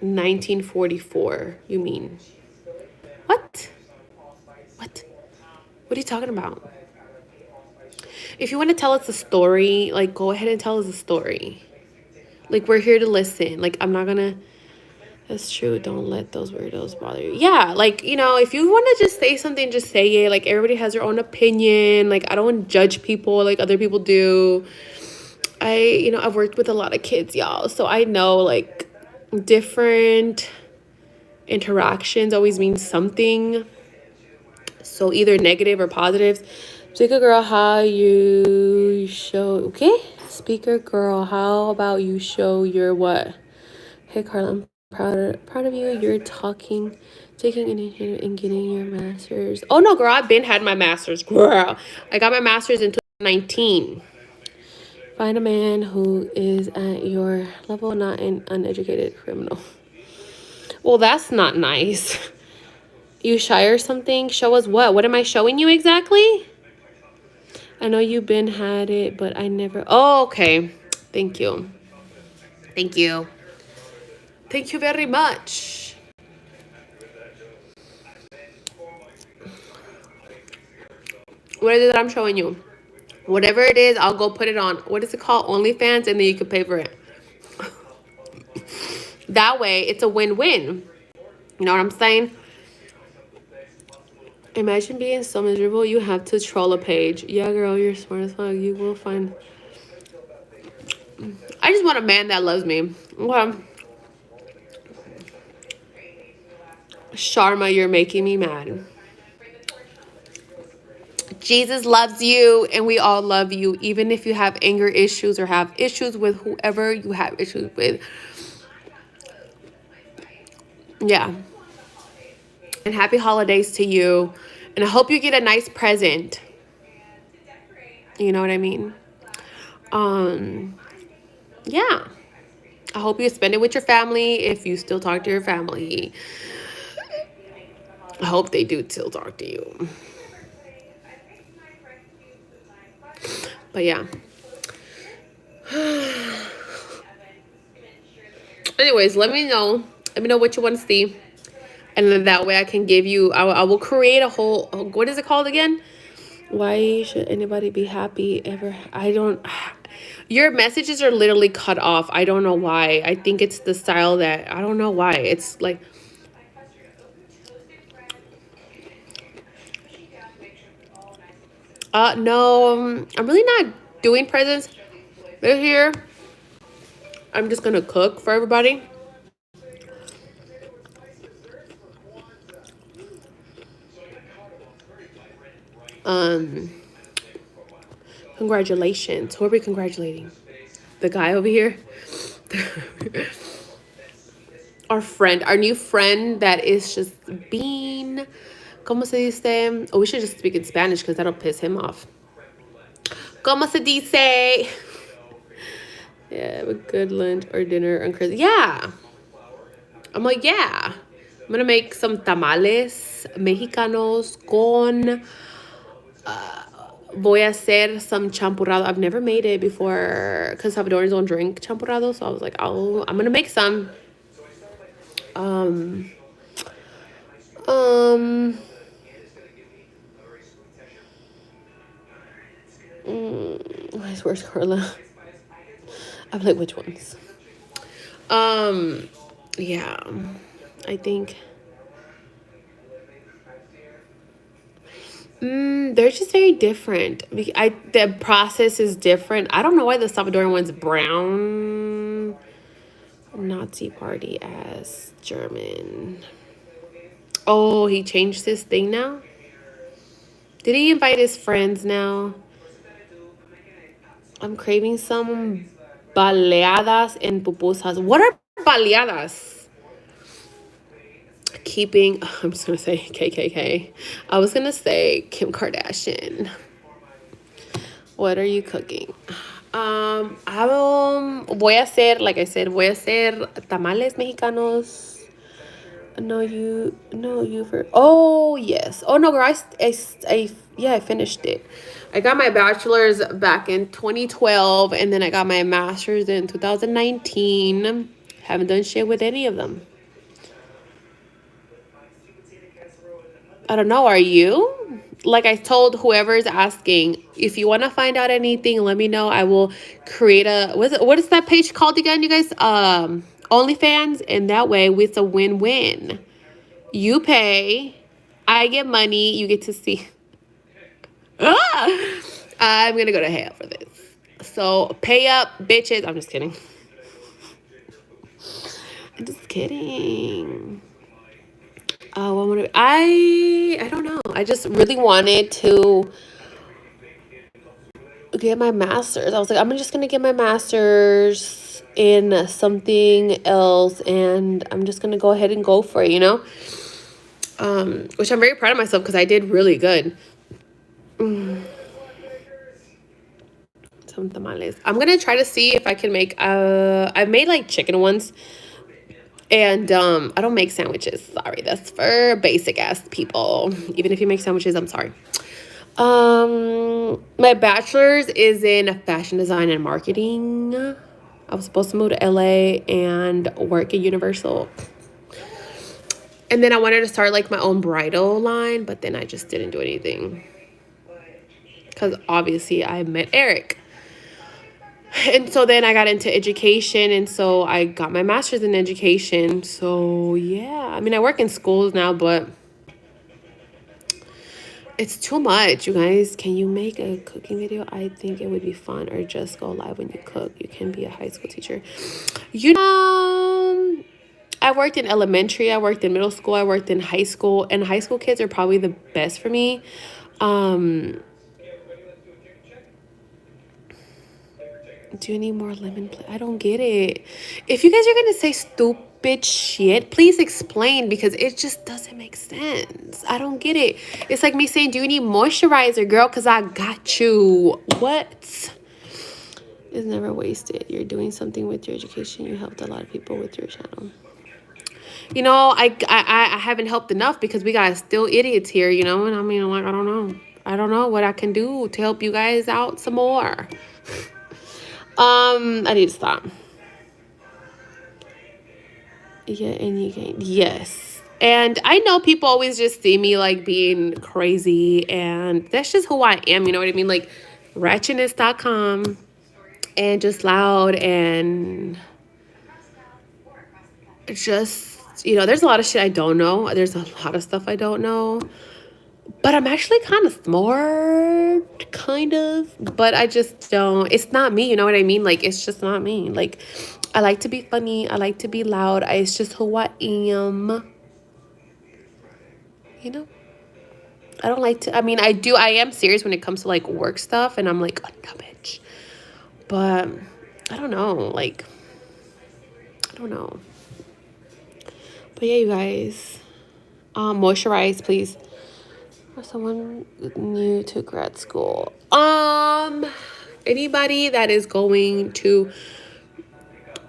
1944, you mean? What? What are you talking about? If you want to tell us a story, like, go ahead and tell us a story. Like, we're here to listen. Like, I'm not gonna... That's true. Don't let those weirdos bother you. Yeah, like, you know, if you want to just say something, just say it. Like, everybody has their own opinion. Like, I don't judge people like other people do. I've worked with a lot of kids, y'all. So I know, like, different interactions always mean something. So either negative or positives. Speaker girl, how you show... Okay? Speaker girl, how about you show your what? Hey, Carla, I'm proud of you. You're taking initiative and getting your master's. Oh no, girl, I've been had my master's, girl. I got my master's in 2019. Find a man who is at your level, not an uneducated criminal. Well, that's not nice. You shy or something? Show us what? What am I showing you exactly? I know you've been had it, but I never. Oh, okay. Thank you. Thank you. Thank you very much. What is it that I'm showing you? Whatever it is, I'll go put it on. What is it called? OnlyFans, and then you can pay for it. That way, it's a win-win. You know what I'm saying? Imagine being so miserable, you have to troll a page. Yeah, girl, you're smart as fuck. You will find. I just want a man that loves me. Okay. Sharma, you're making me mad. Jesus loves you, and we all love you, even if you have anger issues or have issues with whoever you have issues with. Yeah. And happy holidays to you. And I hope you get a nice present. You know what I mean? Yeah. I hope you spend it with your family if you still talk to your family. I hope they do still talk to you. But yeah. Anyways, let me know. Let me know what you want to see. And then that way I can give you, I will create a whole, what is it called again? Why should anybody be happy ever? I don't, your messages are literally cut off. I don't know why. I think it's the style that, I don't know why. It's like, no, I'm really not doing presents this year. I'm just going to cook for everybody. Congratulations. Who are we congratulating? The guy over here? Our friend, our new friend that is just being, ¿cómo se dice? Oh, we should just speak in Spanish because that'll piss him off. ¿Cómo se dice? Yeah, have a good lunch or dinner on Christmas. Yeah. I'm like, yeah. I'm going to make some tamales mexicanos con... voy a hacer some champurrado. I've never made it before because Salvadorans don't drink champurrado. So I was like, I'm going to make some. Where's Carla? I'm like, which ones? Yeah, I think. They're just very different. The process is different. I don't know why the Salvadoran one's brown. Nazi party as German. Oh, he changed his thing now? Did he invite his friends now? I'm craving some baleadas and pupusas. What are baleadas? I'm just going to say KKK. I was going to say Kim Kardashian. What are you cooking? Voy a hacer, like I said, voy a hacer tamales mexicanos. Oh, yes. Oh, no, girl, I finished it. I got my bachelor's back in 2012, and then I got my master's in 2019. Haven't done shit with any of them. I don't know. Are you? Like I told whoever is asking, if you want to find out anything, let me know. I will create what is that page called again, you guys? OnlyFans, and that way it's a win-win. You pay, I get money, you get to see. I'm gonna go to hell for this. So pay up, bitches. I'm just kidding. I'm just kidding. I don't know. I just really wanted to get my master's. I was like, I'm just gonna get my master's in something else, and I'm just gonna go ahead and go for it, you know. Which I'm very proud of myself because I did really good. Some tamales. I'm gonna try to see if I can make. I've made like chicken ones. And I don't make sandwiches. Sorry, that's for basic ass people. Even if you make sandwiches, I'm sorry. My bachelor's is in fashion design and marketing. I was supposed to move to LA and work at Universal. And then I wanted to start like my own bridal line, but then I just didn't do anything. Because obviously I met Eric. And so then I got into education, and so I got my master's in education. So yeah, I mean, I work in schools now, but it's too much, you guys. Can you make a cooking video? I think it would be fun, or just go live when you cook. You can be a high school teacher. I worked in elementary, I worked in middle school, I worked in high school, and high school kids are probably the best for me. Do you need more lemon? I don't get it. If you guys are gonna say stupid shit, please explain, because it just doesn't make sense. I don't get it. It's like me saying, do you need moisturizer, girl? Because I got you. What? It's never wasted. You're doing something with your education. You helped a lot of people with your channel. You know, I haven't helped enough, because we got still idiots here, you know? And I mean, like, I don't know. I don't know what I can do to help you guys out some more. I need to stop. Yeah, and you can, yes. And I know people always just see me like being crazy, and that's just who I am, you know what I mean? Like ratchetness.com, and just loud, and just, you know, there's a lot of shit I don't know. There's a lot of stuff I don't know. But I'm actually kind of smart, kind of. But I just don't. It's not me, you know what I mean? Like, it's just not me. Like, I like to be funny. I like to be loud. It's just who I am. You know? I don't like to. I mean, I am serious when it comes to, like, work stuff. And I'm like, oh, no, bitch. But I don't know. Like, I don't know. But yeah, you guys. Moisturize, please. For someone new to grad school. Anybody that is going to,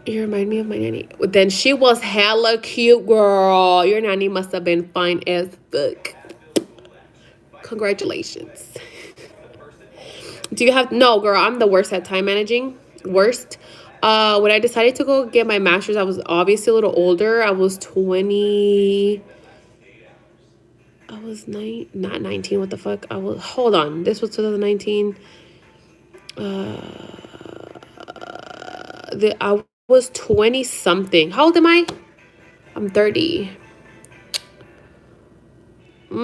you remind me of my nanny. Then she was hella cute, girl. Your nanny must have been fine as fuck. Congratulations. Do you have, no, girl, I'm the worst at time managing. Worst. When I decided to go get my master's, I was obviously a little older. I was 20. I was not 19. What the fuck? Hold on. This was 2019. I was 20 something. How old am I? I'm 30. I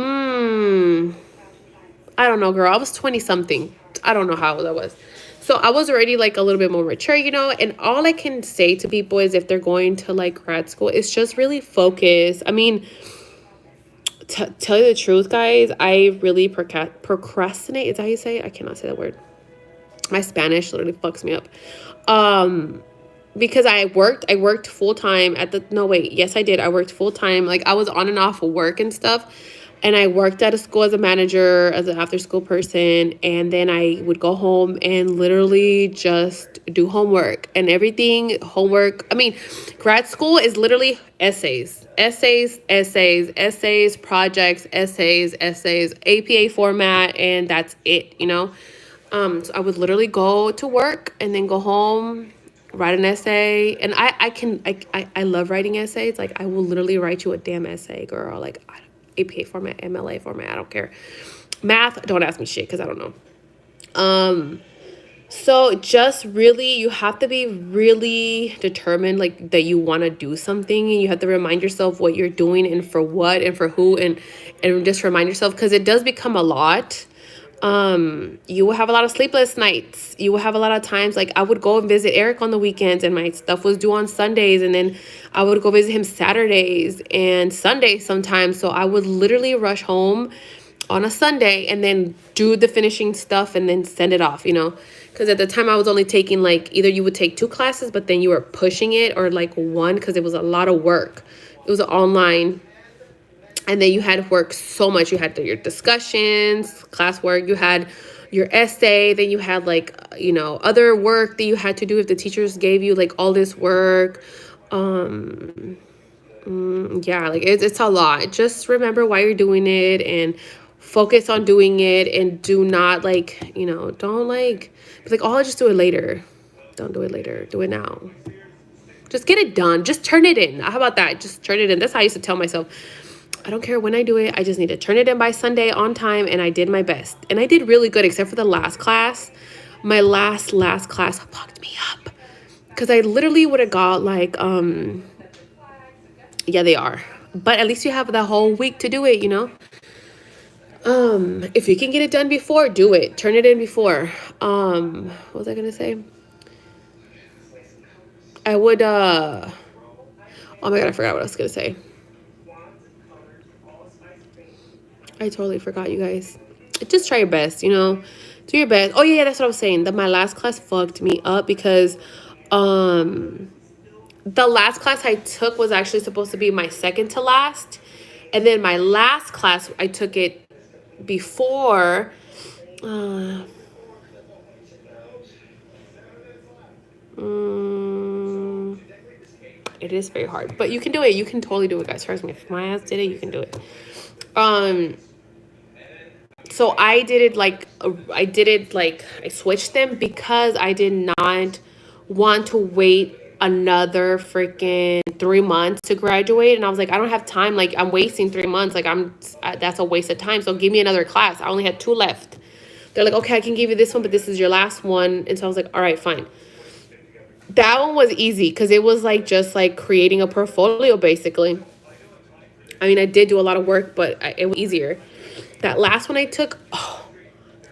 don't know, girl. I was 20 something. I don't know how old I was. So I was already like a little bit more mature, you know. And all I can say to people is, if they're going to like grad school, it's just really focus. I mean, tell you the truth, guys, I really procrastinate. Is that how you say it? I cannot say that word. My Spanish literally fucks me up. Because I worked full time yes, I did. I worked full time. Like, I was on and off work and stuff. And I worked at a school as a manager, as an after school person. And then I would go home and literally just do homework and everything. Homework. I mean, grad school is literally essays, projects, essays, APA format. And that's it, you know? So I would literally go to work and then go home, write an essay. And I love writing essays. Like, I will literally write you a damn essay, girl. Like, APA format, MLA format, I don't care. Math, don't ask me shit, because I don't know. So just really, you have to be really determined, like, that you want to do something, and you have to remind yourself what you're doing and for what and for who, and just remind yourself, because it does become a lot. You will have a lot of sleepless nights. You will have a lot of times, like, I would go and visit Eric on the weekends, and my stuff was due on Sundays, and then I would go visit him Saturdays and Sundays sometimes. So I would literally rush home on a Sunday and then do the finishing stuff and then send it off, you know, because at the time I was only taking, like, either you would take 2 classes, but then you were pushing it, or like 1, because it was a lot of work. It was online. And then you had to work so much. You had your discussions, classwork, you had your essay, then you had, like, you know, other work that you had to do if the teachers gave you, like, all this work. Yeah, like, it's a lot. Just remember why you're doing it and focus on doing it and do not like, don't like be like, oh, I'll just do it later. Don't do it later. Do it now. Just get it done. Just turn it in. How about that? Just turn it in. That's how I used to tell myself. I don't care when I do it. I just need to turn it in by Sunday on time. And I did my best. And I did really good, except for the last class. My last class fucked me up. Because I literally would have got like, yeah, they are. But at least you have the whole week to do it, If you can get it done before, do it. Turn it in before. What was I gonna say? I would, oh my God, I forgot what I was gonna say. I totally forgot, you guys. Just try your best, do your best. Oh yeah, that's what I was saying. That my last class fucked me up because, the last class I took was actually supposed to be my second to last. And then my last class, I took it before. It is very hard. But you can do it. You can totally do it, guys. Trust me. If my ass did it, you can do it. So I did it like, I switched them because I did not want to wait another freaking 3 months to graduate. And I was like, I don't have time. Like, I'm wasting 3 months. Like, that's a waste of time. So give me another class. I only had 2 left. They're like, okay, I can give you this one, but this is your last one. And so I was like, all right, fine. That one was easy because it was like just like creating a portfolio, basically. I mean, I did do a lot of work, but it was easier. That last one I took,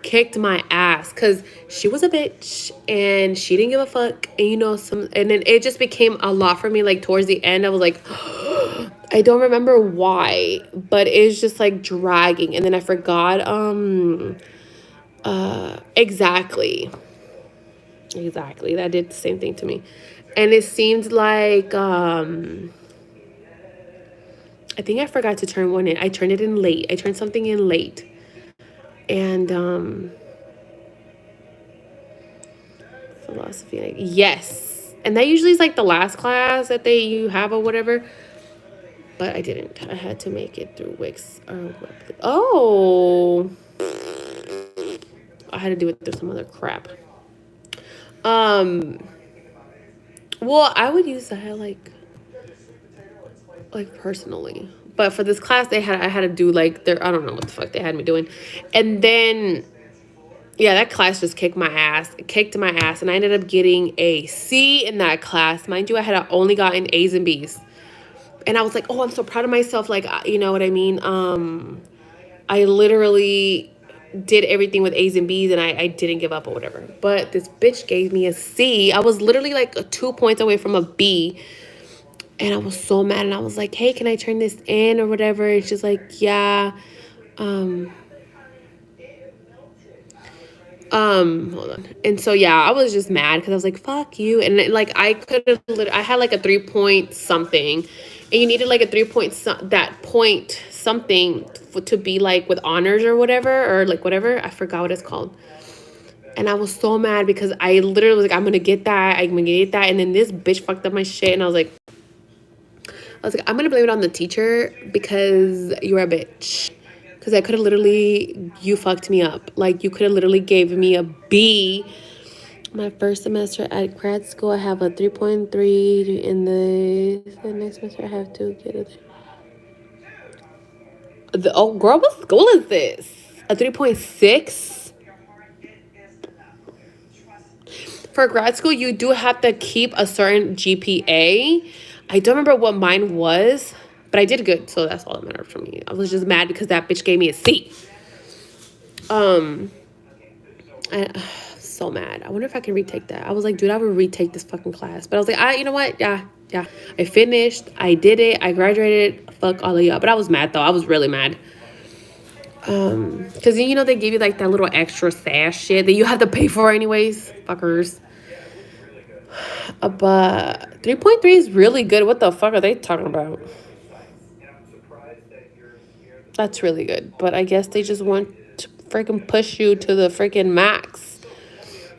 kicked my ass because she was a bitch and she didn't give a fuck. And and then it just became a lot for me. Like towards the end, I was like, I don't remember why, but it's just like dragging. And then I forgot. Exactly. That did the same thing to me. And it seemed like, I think I forgot to turn one in. I turned it in late. I turned something in late. And, philosophy, yes. And that usually is like the last class that you have or whatever. But I didn't. I had to make it through Wix. Oh. I had to do it through some other crap. Well, I would use that like personally. But for this class, I had to do like I don't know what the fuck they had me doing. And then, yeah, that class just kicked my ass. It kicked my ass. And I ended up getting a C in that class. Mind you, I had only gotten A's and B's. And I was like, oh, I'm so proud of myself. Like, you know what I mean? I literally did everything with A's and B's and I didn't give up or whatever. But this bitch gave me a C. I was literally like 2 points away from a B. And I was so mad. And I was like, hey, can I turn this in or whatever? And she's like, yeah. Hold on. And so, yeah, I was just mad because I was like, fuck you. And like, I had like a 3 point something. And you needed like a 3 point, that point something to be like with honors or whatever. Or like whatever. I forgot what it's called. And I was so mad because I literally was like, I'm going to get that. I'm going to get that. And then this bitch fucked up my shit. And I was like, I'm going to blame it on the teacher because you're a bitch. Because I could have literally, you fucked me up. Like, you could have literally gave me a B. My first semester at grad school, I have a 3.3. In the next semester, I have to get oh, girl, what school is this? A 3.6? For grad school, you do have to keep a certain GPA. I don't remember what mine was, but I did good, so that's all that mattered for me. I was just mad because that bitch gave me a C. So mad. I wonder if I can retake that. I was like, dude, I would retake this fucking class. But I was like, you know what? Yeah. I finished. I did it. I graduated. Fuck all of y'all. But I was mad, though. I was really mad. Because, they give you, like, that little extra sash shit that you have to pay for anyways. Fuckers. But 3.3 is really good. What the fuck are they talking about? That's really good. But I guess they just want to freaking push you to the freaking max.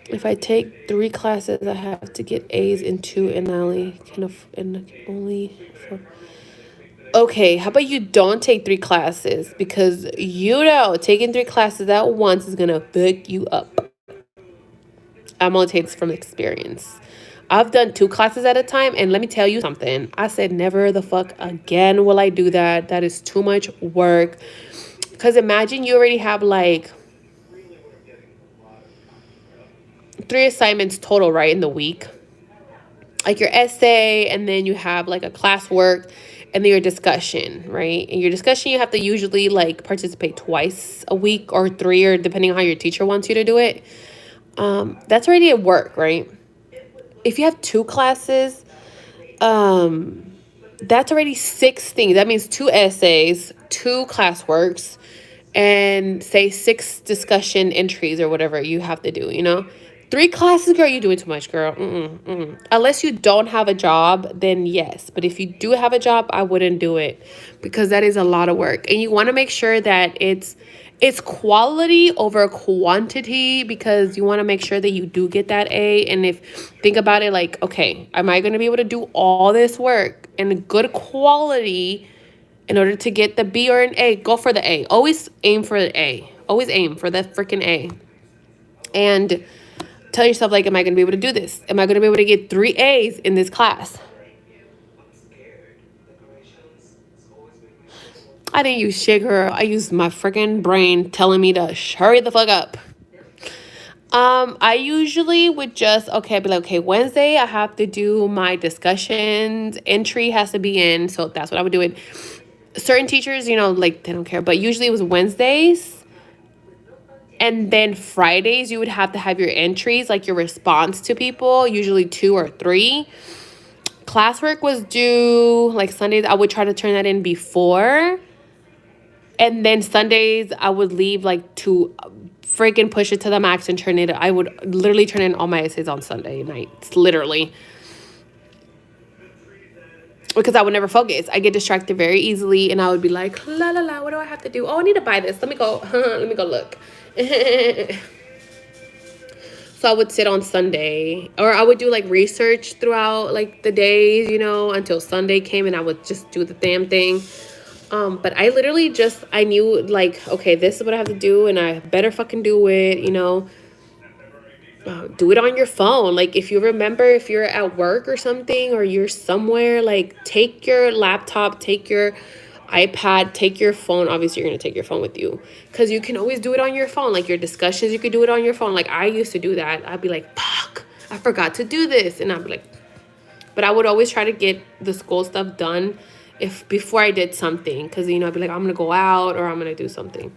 If I take 3 classes, I have to get A's in 2, and I only can only. Okay, how about you don't take 3 classes? Because taking 3 classes at once is gonna fuck you up. I'm only saying this from experience. I've done 2 classes at a time, and let me tell you something. I said, never the fuck again will I do that. That is too much work. Because imagine you already have like 3 assignments total, right, in the week. Like your essay, and then you have like a classwork, and then your discussion, right? And your discussion, you have to usually like participate twice a week or 3, or depending on how your teacher wants you to do it. That's already at work, right? If you have 2 classes, um, that's already 6 things. That means 2 essays, 2 classworks, and say 6 discussion entries or whatever you have to do, 3 classes, girl, you doing too much, girl. Unless you don't have a job, then yes. But if you do have a job, I wouldn't do it, because that is a lot of work. And you want to make sure that it's quality over quantity, because you want to make sure that you do get that A. And think about it like, okay, am I going to be able to do all this work in good quality in order to get the B or an A? Go for the A. Always aim for the A. Always aim for the freaking A. And tell yourself, like, am I going to be able to do this? Am I going to be able to get 3 A's in this class? I didn't use shit, girl. I used my freaking brain telling me to hurry the fuck up. I usually would just, okay, I'd be like, okay, Wednesday, I have to do my discussions. Entry has to be in. So that's what I would do it. Certain teachers, like, they don't care. But usually it was Wednesdays. And then Fridays, you would have to have your entries, like your response to people, usually 2 or 3. Classwork was due, like Sundays, I would try to turn that in before. And then Sundays, I would leave like to freaking push it to the max and turn it. I would literally turn in all my essays on Sunday nights, literally. Because I would never focus. I get distracted very easily, and I would be like, la la la, what do I have to do? Oh, I need to buy this. Let me go. Let me go look. So I would sit on Sunday, or I would do like research throughout like the days, until Sunday came, and I would just do the damn thing. But I literally I knew like, okay, this is what I have to do, and I better fucking do it, do it on your phone. Like, if you remember, if you're at work or something, or you're somewhere, like, take your laptop, take your iPad, take your phone. Obviously, you're going to take your phone with you, because you can always do it on your phone. Like, your discussions, you could do it on your phone. Like, I used to do that. I'd be like, fuck, I forgot to do this. And I'd be like, but I would always try to get the school stuff done before I did something, because, I'd be like, I'm going to go out, or I'm going to do something.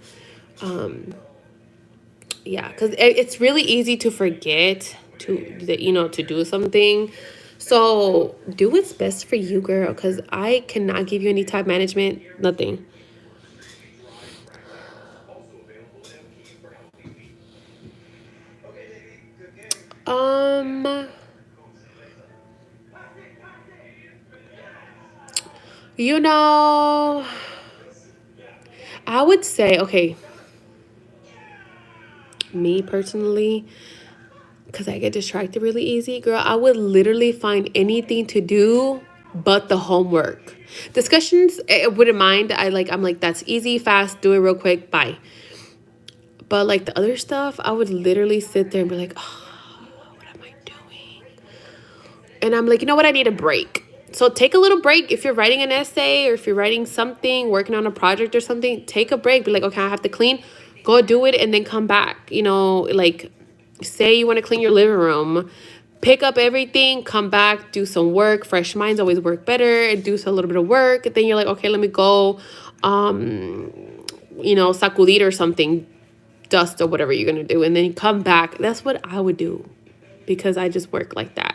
Yeah, because it's really easy to forget to do something. So do what's best for you, girl, because I cannot give you any time management, nothing. Um, you know, I would say, okay, me personally, because I get distracted really easy, girl, I would literally find anything to do but the homework. Discussions, I wouldn't mind. I'm like, that's easy, fast, do it real quick, bye. But like the other stuff, I would literally sit there and be like, oh, what am I doing? And I'm like, you know what? I need a break. So take a little break. If you're writing an essay, or if you're writing something, working on a project or something, take a break. Be like, okay, I have to clean. Go do it and then come back. Like, say you want to clean your living room. Pick up everything, come back, do some work. Fresh minds always work better. Do a little bit of work. Then you're like, okay, let me go, sacudir or something, dust or whatever you're going to do. And then you come back. That's what I would do, because I just work like that.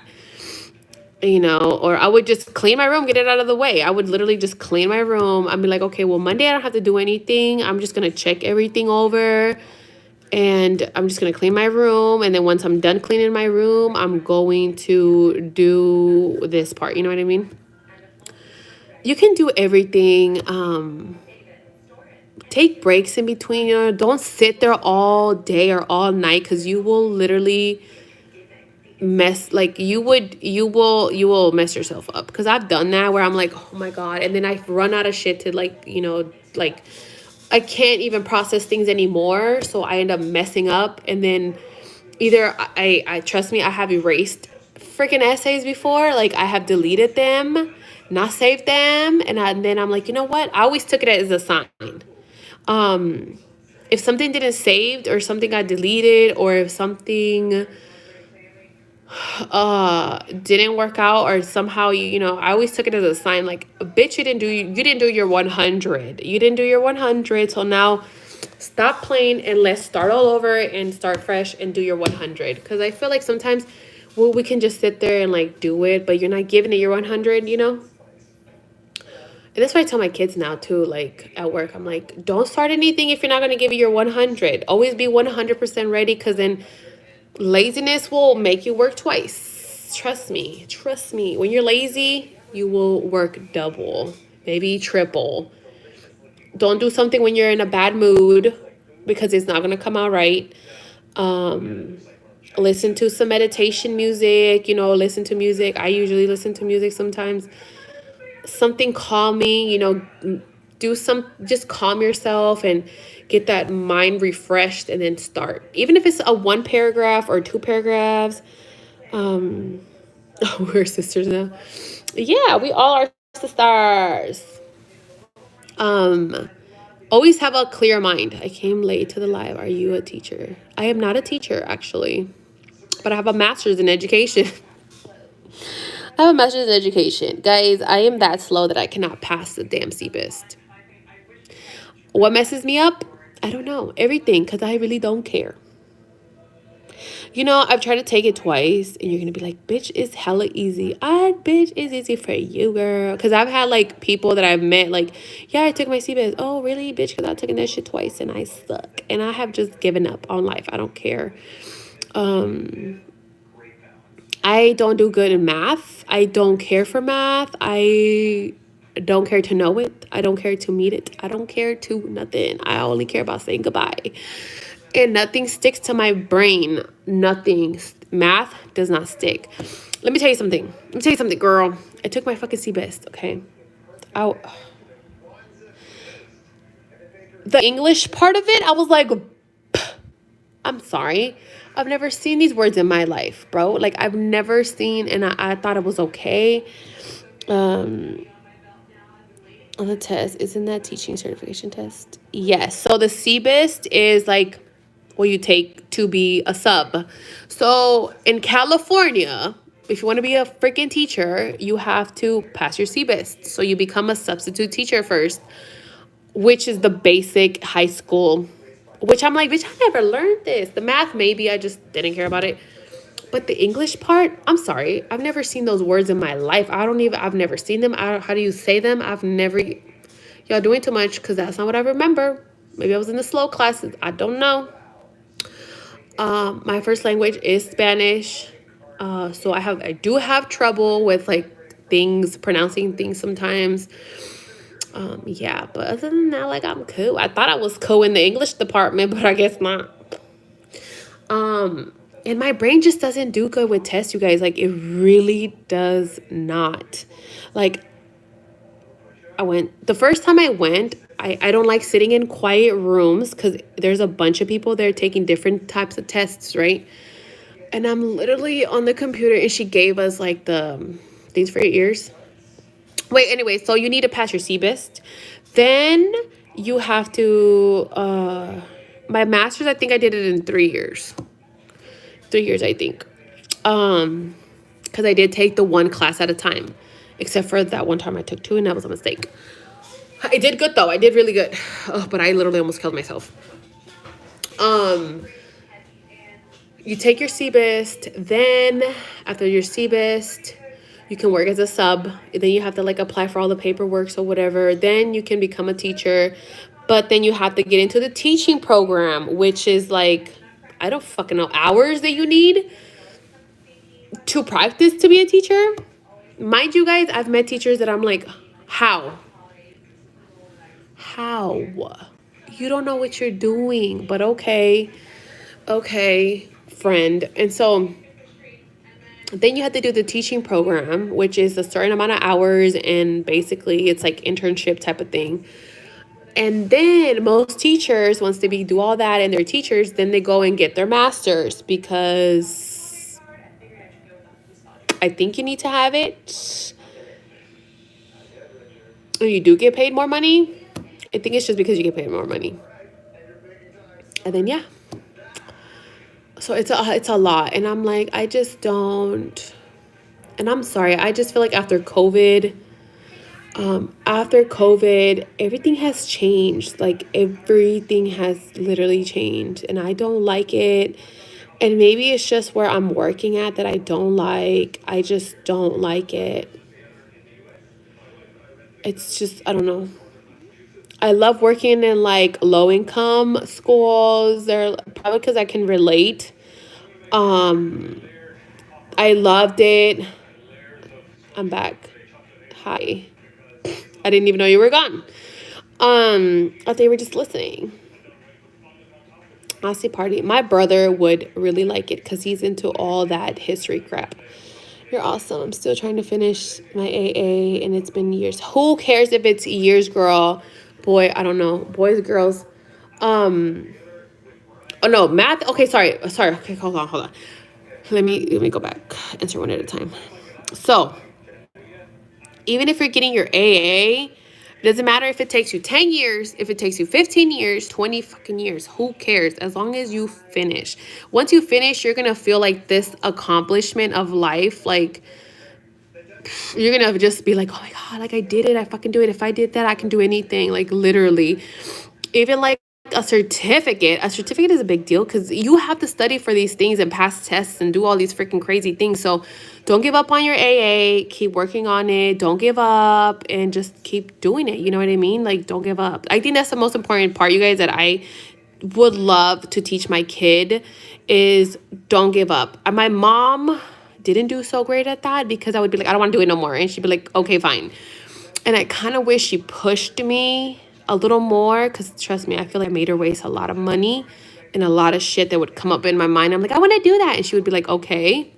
Or I would just clean my room, get it out of the way. I would literally just clean my room. I'd be like, okay, well, Monday I don't have to do anything. I'm just going to check everything over, and I'm just going to clean my room. And then once I'm done cleaning my room, I'm going to do this part. You know what I mean? You can do everything. Take breaks in between. Don't sit there all day or all night, because you will literally mess, like you will mess yourself up, because I've done that where I'm like, oh my god, and then I run out of shit to, like, like I can't even process things anymore, so I end up messing up. And then either I trust me, I have erased freaking essays before, like I have deleted them, not saved them, and then I'm like, you know what, I always took it as a sign. um if something didn't saved, or something got deleted, or if something didn't work out, or somehow I always took it as a sign, like, bitch, you didn't do your 100, you didn't do your 100, so now stop playing and let's start all over and start fresh and do your 100. Because I feel like sometimes, well, we can just sit there and like do it, but you're not giving it your 100. And that's why I tell my kids now too, like at work, I'm like, don't start anything if you're not going to give it your 100. Always be 100% ready, because then laziness will make you work twice. Trust me. Trust me. When you're lazy, you will work double, maybe triple. Don't do something when you're in a bad mood, because it's not going to come out right. Um, Listen to some meditation music, listen to music. I usually listen to music sometimes. Something calming, just calm yourself and get that mind refreshed, and then start. Even if it's a one paragraph or two paragraphs. Um, we're sisters now. Yeah, we all are sisters. Um, Always have a clear mind. I came late to the live. Are you a teacher? I am not a teacher, actually, but I have a master's in education. I have a master's in education. Guys, I am that slow that I cannot pass the damn CBIST. What messes me up? I don't know. Everything, because I really don't care. I've tried to take it twice, and you're going to be like, bitch, it's hella easy. Bitch, it's easy for you, girl. Because I've had, like, people that I've met, like, yeah, I took my CBIST. Oh, really, bitch? Because I've taken that shit twice, and I suck. And I have just given up on life. I don't care. I don't do good in math. I don't care for math. I don't care to know it. I don't care to meet it. I don't care to nothing. I only care about saying goodbye. And nothing sticks to my brain. Nothing. Math does not stick. Let me tell you something, girl. I took my fucking CBIST, okay? The English part of it, I was like, I'm sorry. I've never seen these words in my life, bro. Like, I've never seen, and I thought it was okay. On the test, isn't that teaching certification test? Yes. So the CBIST is like what you take to be a sub. So in California, if you want to be a freaking teacher, you have to pass your CBIST. So you become a substitute teacher first, which is the basic high school, which I'm like, bitch, I never learned this. The math, maybe, I just didn't care about it. But the English part, I'm sorry. I've never seen those words in my life. I've never seen them. How do you say them? Y'all doing too much, because that's not what I remember. Maybe I was in the slow classes. I don't know. My first language is Spanish. So I do have trouble with like pronouncing things sometimes. Yeah, but other than that, like, I'm cool. I thought I was cool in the English department, but I guess not. And my brain just doesn't do good with tests, you guys. Like, it really does not. Like, the first time I went, I don't like sitting in quiet rooms, because there's a bunch of people there taking different types of tests, right? And I'm literally on the computer, and she gave us like the things for your ears. Wait, anyway, so you need to pass your CBIST. Then you have to, my master's, I think I did it in 3 years. 3 years, I think. Because I did take the one class at a time, except for that one time I took two, and that was a mistake. I did good, though. I did really good. Oh, but I literally almost killed myself. You take your CBIST, then after your CBIST, you can work as a sub. Then you have to like apply for all the paperwork or whatever. Then you can become a teacher. But then you have to get into the teaching program, which is like, I don't fucking know, hours that you need to practice to be a teacher. Mind you guys, I've met teachers that I'm like, how? You don't know what you're doing, but okay, friend. And so Then you have to do the teaching program, which is a certain amount of hours, and basically it's like internship type of thing. And then most teachers, once they do all that and they're teachers, then they go and get their master's, because I think you need to have it. And you do get paid more money. I think it's just because you get paid more money. And then, yeah. So it's a lot. And I'm like, I just don't. And I'm sorry. I just feel like after COVID, everything has changed. Like, everything has literally changed. And I don't like it. And maybe it's just where I'm working at that I don't like. I just don't like it. It's just, I don't know. I love working in like low income schools. They're probably because I can relate. Um, I loved it. I'm back. Hi. I didn't even know you were gone. I thought you were just listening. Aussie party. My brother would really like it because he's into all that history crap. You're awesome. I'm still trying to finish my AA, and it's been years. Who cares if it's years, girl? Boy, I don't know. Boys, girls. Oh no, math. Okay, sorry. Okay, hold on. Let me go back. Answer one at a time. So, even if you're getting your AA, it doesn't matter if it takes you 10 years, if it takes you 15 years, 20 fucking years. Who cares? As long as you finish. Once you finish, you're gonna feel like this accomplishment of life. Like, you're gonna just be like, oh my God, like I did it. I fucking do it. If I did that, I can do anything. Like, literally. Even like a certificate is a big deal because you have to study for these things and pass tests and do all these freaking crazy things. So don't give up on your AA. Keep working on it. Don't give up, and just keep doing it. You know what I mean? Like, don't give up. I think that's the most important part, you guys, that I would love to teach my kid is don't give up. My mom didn't do so great at that because I would be like, I don't want to do it no more. And she'd be like, okay, fine. And I kind of wish she pushed me a little more because, trust me, I feel like I made her waste a lot of money and a lot of shit that would come up in my mind. I'm like, I want to do that. And she would be like, okay.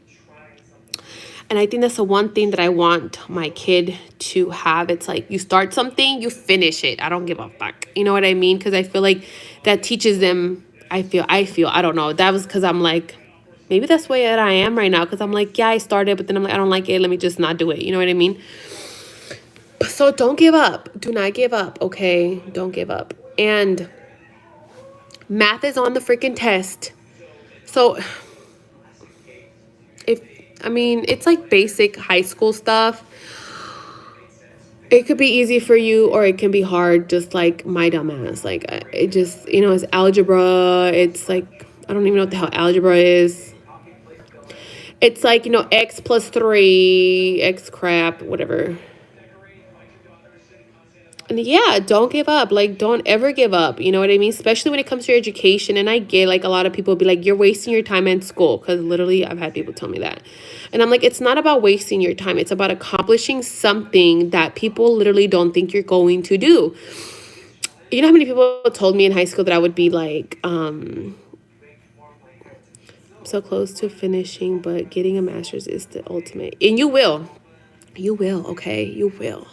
And I think that's the one thing that I want my kid to have. It's like, you start something, you finish it. I don't give a fuck. You know what I mean? Because I feel like that teaches them, I feel, I don't know. That was because I'm like, maybe that's the way that I am right now. Because I'm like, yeah, I started, but then I'm like, I don't like it. Let me just not do it. You know what I mean? So don't give up. Do not give up, okay? Don't give up. And math is on the freaking test. So it's like basic high school stuff. It could be easy for you or it can be hard, just like my dumb ass. Like, it just, it's algebra. It's like, I don't even know what the hell algebra is. It's like, x plus 3, x crap, whatever. And yeah, don't give up. Like, don't ever give up. You know what I mean? Especially when it comes to your education. And I get, like, a lot of people be like, you're wasting your time in school. Because literally, I've had people tell me that. And I'm like, it's not about wasting your time. It's about accomplishing something that people literally don't think you're going to do. You know how many people told me in high school that I would be like, so close to finishing, but getting a master's is the ultimate. And you will. You will, okay? You will.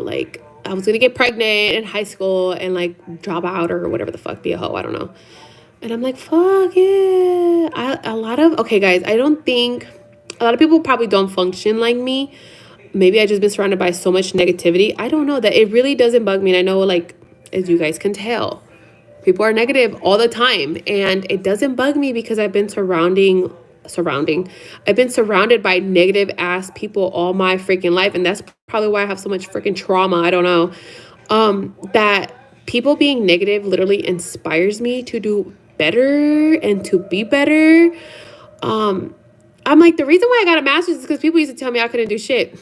Like, I was gonna get pregnant in high school and like drop out or whatever the fuck, be a hoe, I don't know. And I'm like, fuck it. Okay, guys, I don't think a lot of people probably don't function like me. Maybe I just been surrounded by so much negativity. I don't know, that it really doesn't bug me. And I know, like, as you guys can tell, people are negative all the time. And it doesn't bug me because I've been I've been surrounded by negative ass people all my freaking life. And that's probably why I have so much freaking trauma. I don't know. That people being negative literally inspires me to do better and to be better. I'm like, the reason why I got a master's is because people used to tell me I couldn't do shit.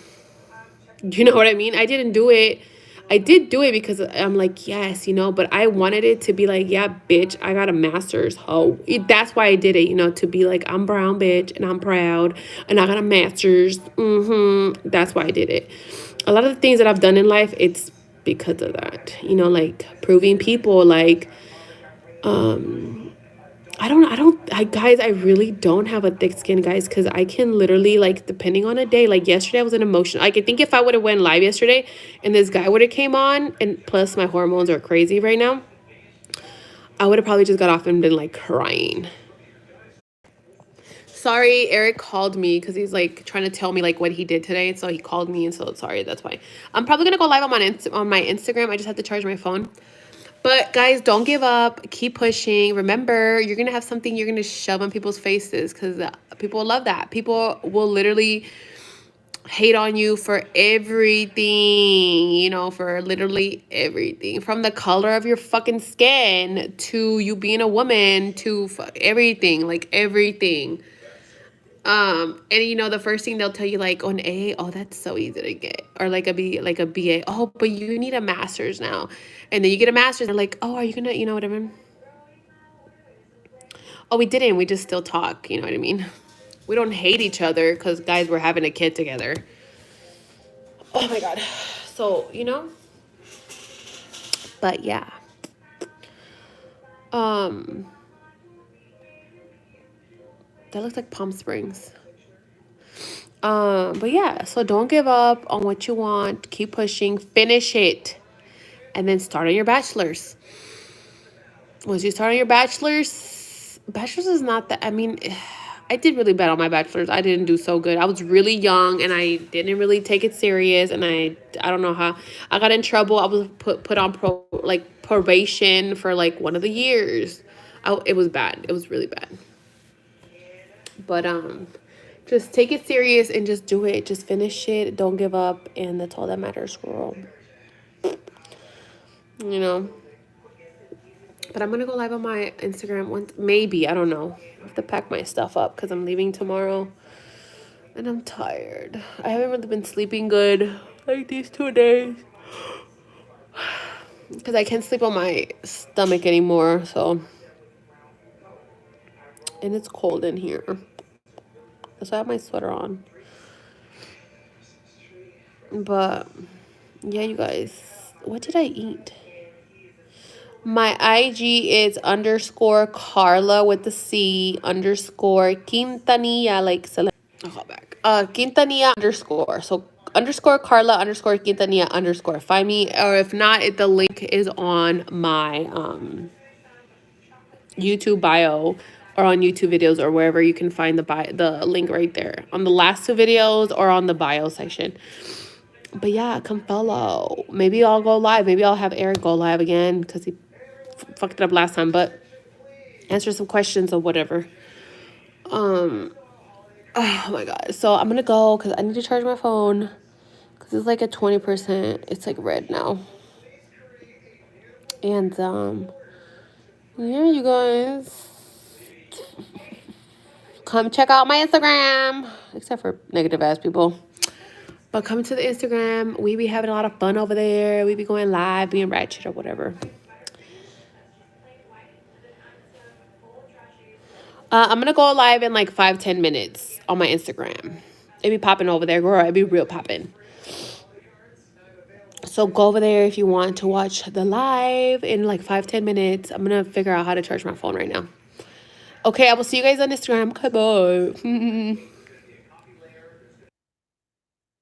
You know what I mean? I didn't do it. I did do it because I'm like, yes, but I wanted it to be like, yeah, bitch, I got a master's. That's why I did it, to be like, I'm brown, bitch, and I'm proud, and I got a master's. That's why I did it. A lot of the things that I've done in life, it's because of that, like proving people, like, guys, I really don't have a thick skin, guys, because I can literally, like, depending on a day, like, yesterday I was an emotion. I could think if I would have went live yesterday and this guy would have came on, and plus my hormones are crazy right now, I would have probably just got off and been, like, crying. Sorry, Eric called me because he's, like, trying to tell me, like, what he did today, so he called me, and so sorry, that's why. I'm probably gonna go live on my Instagram. I just have to charge my phone. But guys, don't give up. Keep pushing. Remember, you're going to have something you're going to shove on people's faces because people love that. People will literally hate on you for everything, you know, for literally everything. From the color of your fucking skin to you being a woman to everything, like everything. And you know, the first thing they'll tell you, like, on A, oh, that's so easy to get. Or like a B, like a BA, oh, but you need a master's now. And then you get a master's, they're like, oh, are you gonna, you know what I mean? Oh, we didn't, we just still talk, you know what I mean? We don't hate each other because, guys, we're having a kid together. Oh my God. So, you know? But yeah. That looks like Palm Springs. But yeah, so don't give up on what you want. Keep pushing, finish it, and then start on your bachelor's. Once you start on your bachelor's is not that, I mean, I did really bad on my bachelor's. I didn't do so good. I was really young and I didn't really take it serious, and I don't know how I got in trouble. I was put on probation for like one of the years. It was bad. It was really bad. But just take it serious and just do it. Just finish it. Don't give up, and that's all that matters, girl. You know. But I'm gonna go live on my Instagram once, maybe, I don't know. I have to pack my stuff up because I'm leaving tomorrow. And I'm tired. I haven't really been sleeping good like these 2 days. Because I can't sleep on my stomach anymore, so. And it's cold in here. So I have my sweater on. But, yeah, you guys. What did I eat? My IG is _Carla with the C _Quintanilla, like, I'll call back. Quintanilla _. So _Carla _Quintanilla _ Find me, or if not, the link is on my YouTube bio or on YouTube videos or wherever you can find the link right there on the last 2 videos or on the bio section. But yeah, come follow. Maybe I'll go live. Maybe I'll have Eric go live again because he fucked it up last time, but answer some questions or whatever. Oh my God. So I'm gonna go because I need to charge my phone because it's like at 20%. It's like red now. And yeah, you guys, come check out my Instagram, except for negative ass people. But come to the Instagram. We be having a lot of fun over there. We be going live, being ratchet or whatever. I'm gonna go live in like 5-10 minutes on my Instagram. It be popping over there, girl. It be real popping. So go over there if you want to watch the live in like 5-10 minutes. I'm gonna figure out how to charge my phone right now. Okay, I will see you guys on Instagram. Goodbye.